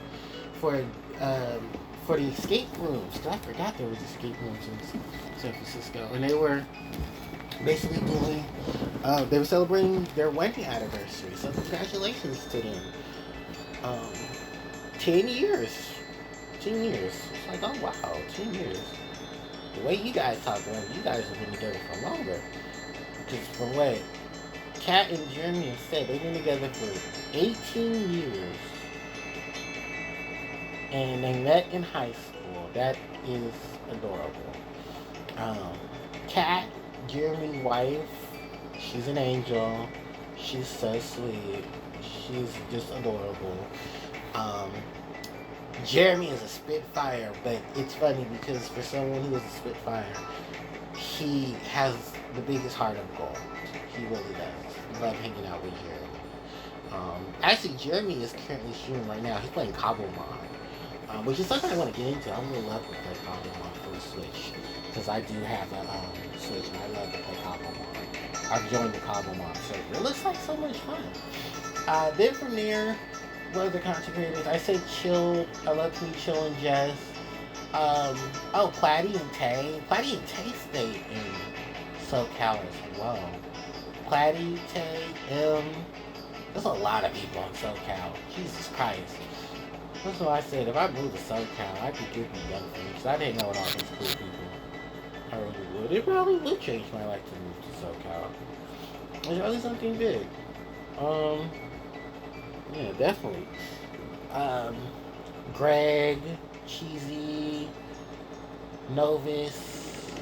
S1: for the escape rooms. I forgot there was escape rooms in San Francisco, and they were basically doing. They were celebrating their wedding anniversary. So congratulations to them. 10 years. 10 years. It's like, oh wow, 10 years. The way you guys talk about it, you guys have been together for longer. Because from what Kat and Jeremy have said, they've been together for 18 years. And they met in high school. That is adorable. Kat, Jeremy's wife, she's an angel. She's so sweet. She's just adorable. Jeremy is a spitfire, but it's funny because for someone who is a spitfire, he has the biggest heart of gold. He really does. I love hanging out with Jeremy. Actually, Jeremy is currently streaming right now. He's playing Cobblemon, which is something I want to get into. I would love to play Cobblemon for the Switch because I do have a Switch and I love to play Cobblemon. I've joined the Cobblemon server. It looks like so much fun. Then from there, what other content creators? I said Chill. I love to meet Chill and Jess. Platy and Tay. Platy and Tay stay in SoCal as well. Platy, Tay, there's a lot of people in SoCal. Jesus Christ. That's why I said if I moved to SoCal, I could give me done for me because I didn't know all these cool people. I really would. It probably would change my life to move to SoCal. It's really something big. Yeah, definitely. Greg, Cheesy, Novus.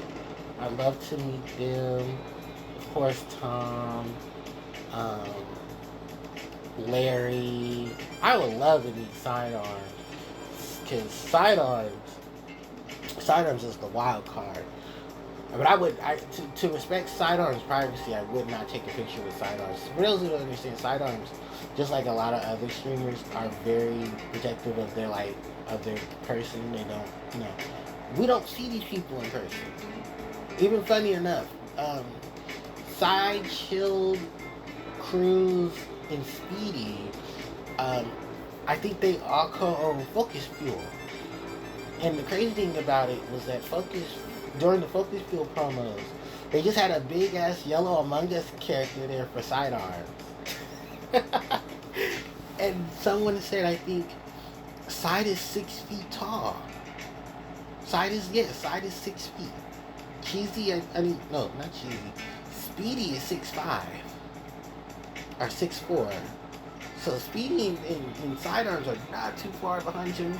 S1: I'd love to meet them. Of course, Tom, Larry. I would love to meet Sidearms because Sidearms is the wild card. But to respect Sidearms' privacy, I would not take a picture with Sidearms. For those who don't understand, Sidearms, just like a lot of other streamers, are very protective of their person. They don't, we don't see these people in person. Even funny enough, Side, Chilled, Cruz, and Speedy, I think they all co-own Focus Fuel. And the crazy thing about it was that during the Focus Fuel promos, they just had a big ass yellow Among Us character there for Sidearms. And someone said, I think Side is 6 feet tall. Side is 6 feet. Cheesy, no, not Cheesy. Speedy is 6'5" or 6'4". So Speedy and Sidearms are not too far behind Jimmy.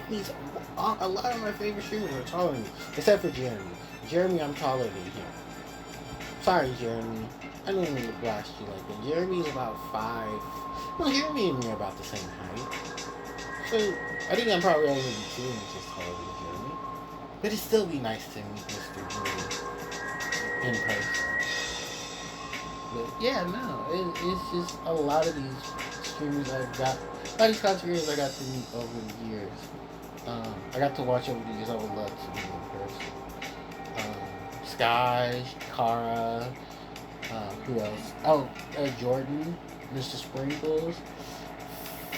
S1: A lot of my favorite streamers are taller than me, except for Jeremy. Jeremy, I'm taller than him. Sorry, Jeremy. I didn't mean to blast you like that. Jeremy is about 5. Well, Jeremy and me are about the same height. So I think I'm probably only 2 inches taller than Jeremy. But it'd still be nice to meet Mr. Jeremy in person. But yeah, no, it's just a lot of these streamers I've got, a lot of these content creators I got to meet over the years. I got to watch over the years. I would love to meet in person. Sky, Kara, who else? Oh, Jordan, Mr. Sprinkles,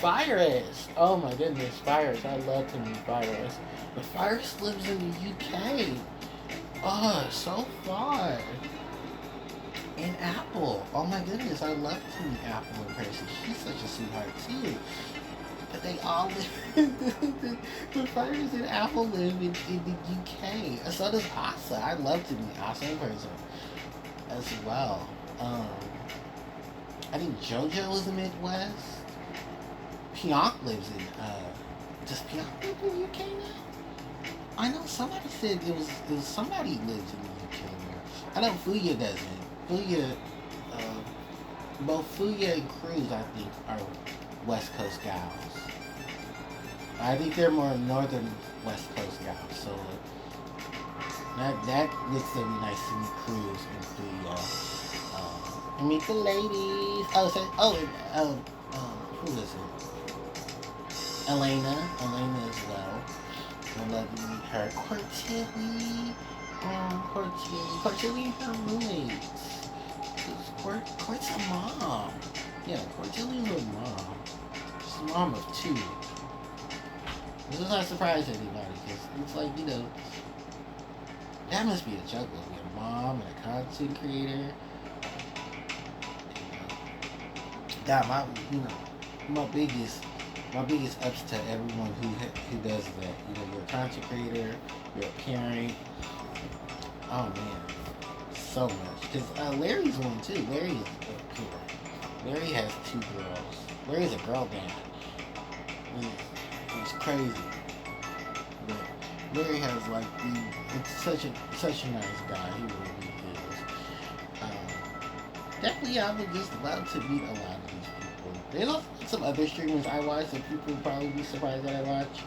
S1: Virus. Oh my goodness, Virus. I'd love to meet Virus. But Virus lives in the UK. Oh, so far. And Apple. Oh my goodness, I'd love to meet Apple in person. She's such a sweetheart too. But they all live. The Virus and Apple live in the UK. So does Asa. I'd love to meet Asa in person as well. I think JoJo is in the Midwest. Pionk lives in, does Pionk live in the UK now? I know somebody said it was somebody lives in the UK now. I know Fuya doesn't. Fuya, both Fuya and Cruz, I think, are West Coast gals. I think they're more northern West Coast gals, so that would still be nice to meet Cruz and Fuya. Meet the ladies. Who is it? Elena as well. I'd love to meet her. Cortilli and her roommates. Cort's a mom. Yeah, Cortilli's a mom. She's a mom of 2. This does not surprise anybody, because it's like, that must be a juggle. Be a mom and a content creator. My biggest ups to everyone who does that. You're a content creator, you're a parent. Oh man, so much. Because Larry's one too. Larry's a parent. Larry has 2 girls. Larry's a girl dad. It's crazy. But Larry has it's such a nice guy. He really is. Definitely, I would just love to meet a lot of these people. There's also some other streamers I watch that people would probably be surprised that I watch.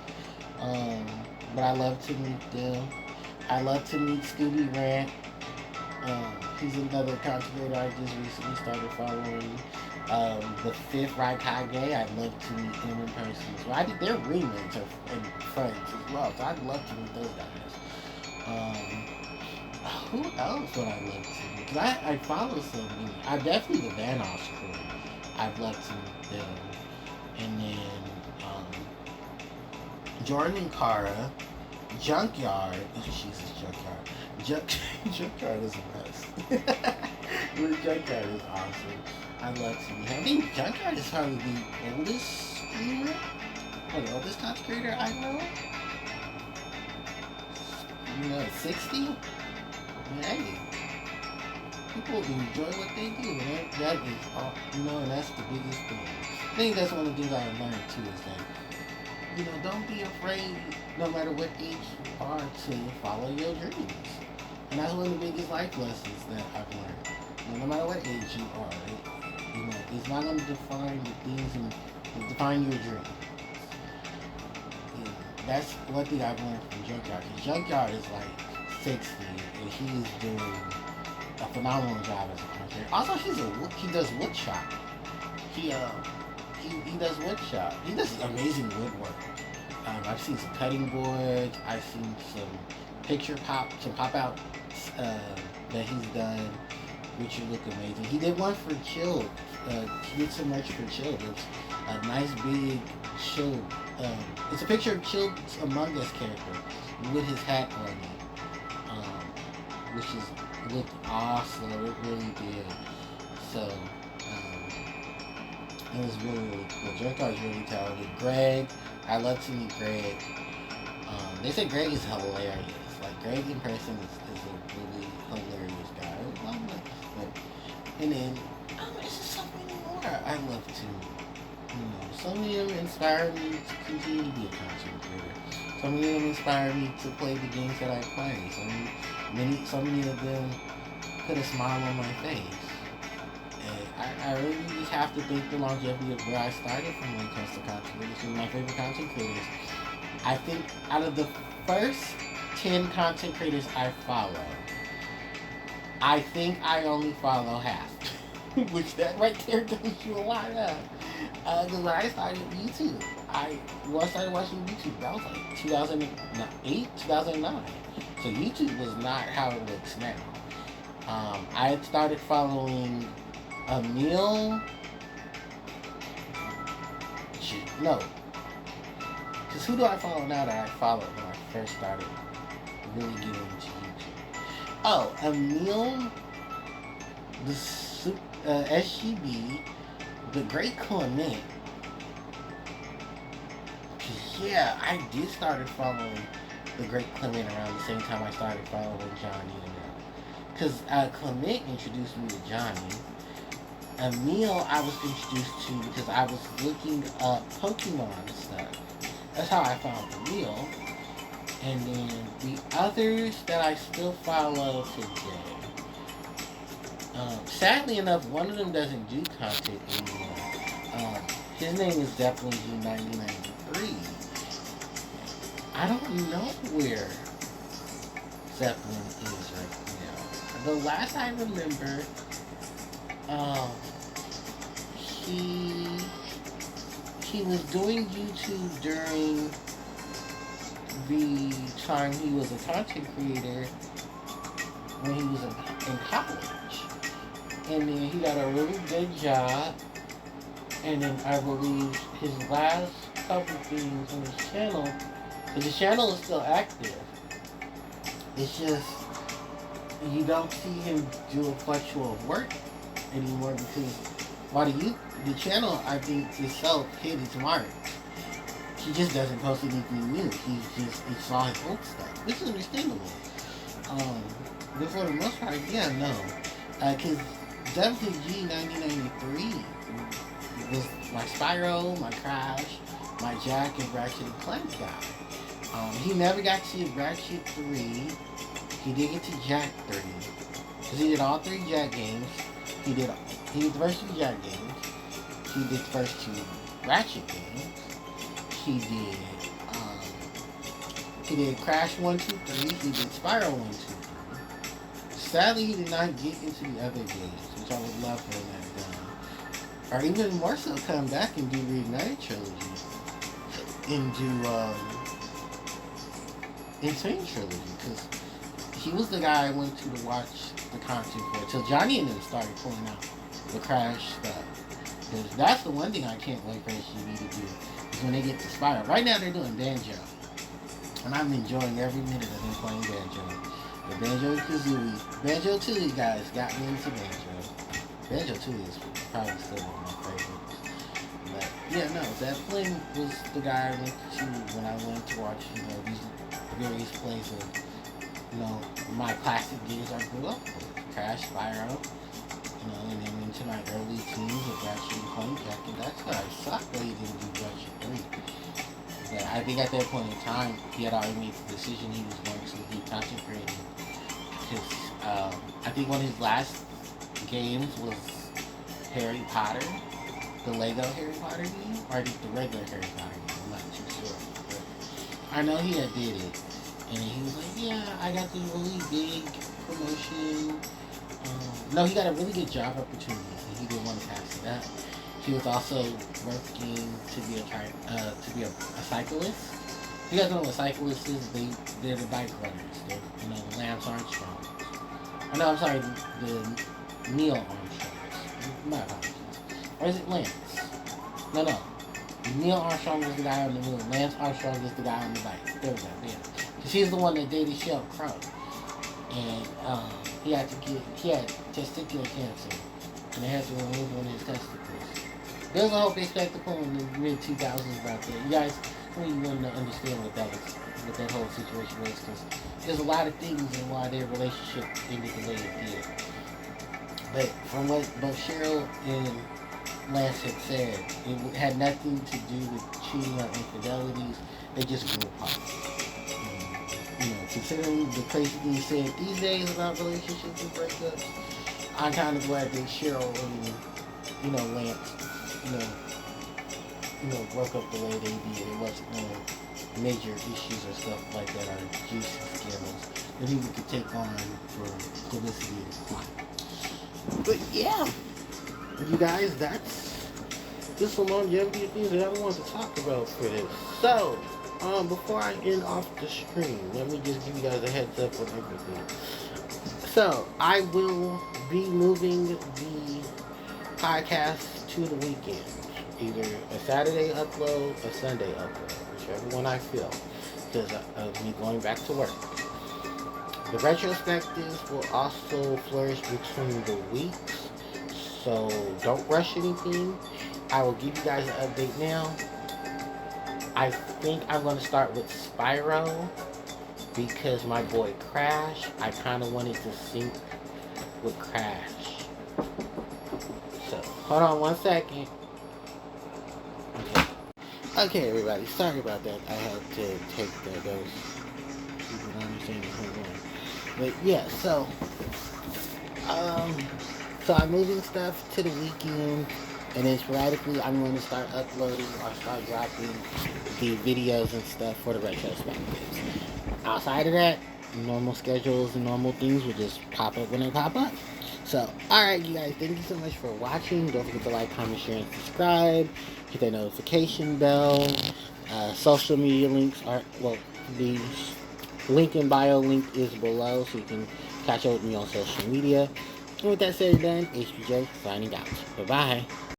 S1: But I love to meet them. I love to meet Scooby Rant. He's another content creator I just recently started following. The 5th Raikage, I'd love to meet him in person as well. I think they're roommates and friends as well, so I'd love to meet those guys. Who else would I love to meet? Because I follow so many. I definitely the Vanoss crew. I'd love to meet them. And then Jordan and Kara. Junkyard. Oh, Jesus, Junkyard. Junkyard is a mess. Junkyard is awesome. I love to meet him. I think Junkyard is probably the oldest streamer, or the oldest content creator I know. 60? Hey, people enjoy what they do, and that is all, and that's the biggest thing. I think that's one of the things I learned too, is that, don't be afraid, no matter what age you are, to follow your dreams. And that's one of the biggest life lessons that I've learned. No matter what age you are, it's not going to define the things and define your dreams. That's one thing I've learned from Junkyard. Because Junkyard is 60, and he's doing a phenomenal job as a content. Also, he does wood shop. He does wood shop. He does amazing woodwork. I've seen some cutting boards. I've seen some pop-outs that he's done, which look amazing. He did one for Chilled. He did some merch for Chilled. It's a nice big Chilled. It's a picture of Chilled's Among Us character with his hat on it, which looked awesome. It really did. So. It was really, really cool. Junkyard's really talented. Greg, I love to meet Greg. They say Greg is hilarious. Like, Greg in person is a really hilarious guy. I love that. And then, it's just so many more I love to, so many of them inspire me to continue to be a content creator. So many of them inspire me to play the games that I play. So many of them put a smile on my face. And I really just have to think the longevity of where I started from when it comes to content creators. My favorite content creators, I think out of the first 10 content creators I follow, I think I only follow half. Which that right there tells you a lot of. Because when I started YouTube, I started watching YouTube, that was like 2008, 2009. So YouTube was not how it looks now. I had started following Emil. No. Because who do I follow now that I followed when I first started really getting into YouTube? Oh, Emil, the SGB, the Great Clement. Yeah, I did started following the Great Clement around the same time I started following Johnny and them. Because Clement introduced me to Johnny. Emil I was introduced to because I was looking up Pokemon stuff. That's how I found Emil. And then the others that I still follow today. Sadly enough, one of them doesn't do content anymore. His name is definitely G9093. I don't know where Zeppelin is right now. The last I remember, he was doing YouTube during the time he was a content creator when he was in college. And then he got a really good job. And then I believe his last couple things on his channel, because his channel is still active. It's just, you don't see him do a fluctual of work anymore because while the channel, I think, itself hit its mark. He just doesn't post anything new. He saw his old stuff, which is understandable. But for the most part, yeah, no. Because WG9093 was my Spyro, my Crash, my Jack, and Ratchet and Clank guy. He never got to Ratchet 3. He did get to Jack 3. Because he did all 3 Jack games. He did the first 2 Jack games. He did the first 2 Ratchet games. He did Crash 1, 2, 3. He did Spyro 1, 2, 3. Sadly, he did not get into the other games, which I would love for him to have done. Or even more so, come back and do Reignited Trilogy. And do Insane Trilogy. Because he was the guy I went to watch the content for. Until Johnny and them started pulling out the Crash stuff. Because that's the one thing I can't wait for HGB to do. Is when they get to Spyro. Right now they're doing Banjo. And I'm enjoying every minute of them playing Banjo. The Banjo Kazooie. Banjo Tooie guys got me into Banjo. Banjo Tooie is probably still one of my favorites. But yeah, no, Zeppelin was the guy I went to when I went to watch, these various plays of, my classic games I grew up with. Crash, Spyro, and then into my early teens of Ratchet and Clank, Jack and Daxter. I sucked that he didn't do Ratchet 3. But I think at that point in time, he had already made the decision he was going to be content creating. Because I think one of his last games was Harry Potter, the Lego Harry Potter game, or I think the regular Harry Potter game. I'm not too sure. But I know he had did it. And he was like, yeah, I got this really big promotion. No, he got a really good job opportunity, and he didn't want to pass it up. He was also working to be a cyclist. You guys know what a cyclist is? They're the bike runners. They're, the Lance Armstrongs. I'm sorry, the Neil Armstrongs. My apologies. Or is it Lance? No. Neil Armstrong is the guy on the moon. Lance Armstrong is the guy on the bike. There we go, yeah. Because he's the one that dated Sheryl Crow. And he had testicular cancer. And they had to remove one of his testicles. There was a whole big spectacle in the mid-2000s about that. You guys, definitely want to understand what that whole situation was, because there's a lot of things and why their relationship ended the way it did. But from what both Cheryl and Lance had said, it had nothing to do with cheating or infidelities. They just grew apart. Considering the crazy things said these days about relationships and breakups, I'm kind of glad that Cheryl and Lance, broke up the way they did. It wasn't no major issues or stuff like that, or juicy scandals that people could take on for publicity and fun. But yeah, you guys, that's just some longevity of things that I want to talk about for this. So, before I end off the screen, let me just give you guys a heads up on everything. So, I will be moving the podcast to the weekend. Either a Saturday upload, a Sunday upload, whichever one I feel, because of me going back to work. The retrospectives will also flourish between the weeks, so don't rush anything. I will give you guys an update now. I think I'm going to start with Spyro, because my boy Crash, I kind of wanted to sync with Crash. So, hold on one second. Okay, everybody, sorry about that. I had to take those people understand what's going on. But yeah, so I'm moving stuff to the weekend, and then sporadically I'm going to start uploading or start dropping the videos and stuff for the retrospectives. Outside of that, normal schedules and normal things will just pop up when they pop up. So, alright, you guys, thank you so much for watching. Don't forget to like, comment, share, and subscribe. Hit that notification bell. Social media links are, the link in bio link is below, so you can catch up with me on social media. And with that said and done, HPJ signing out. Bye-bye.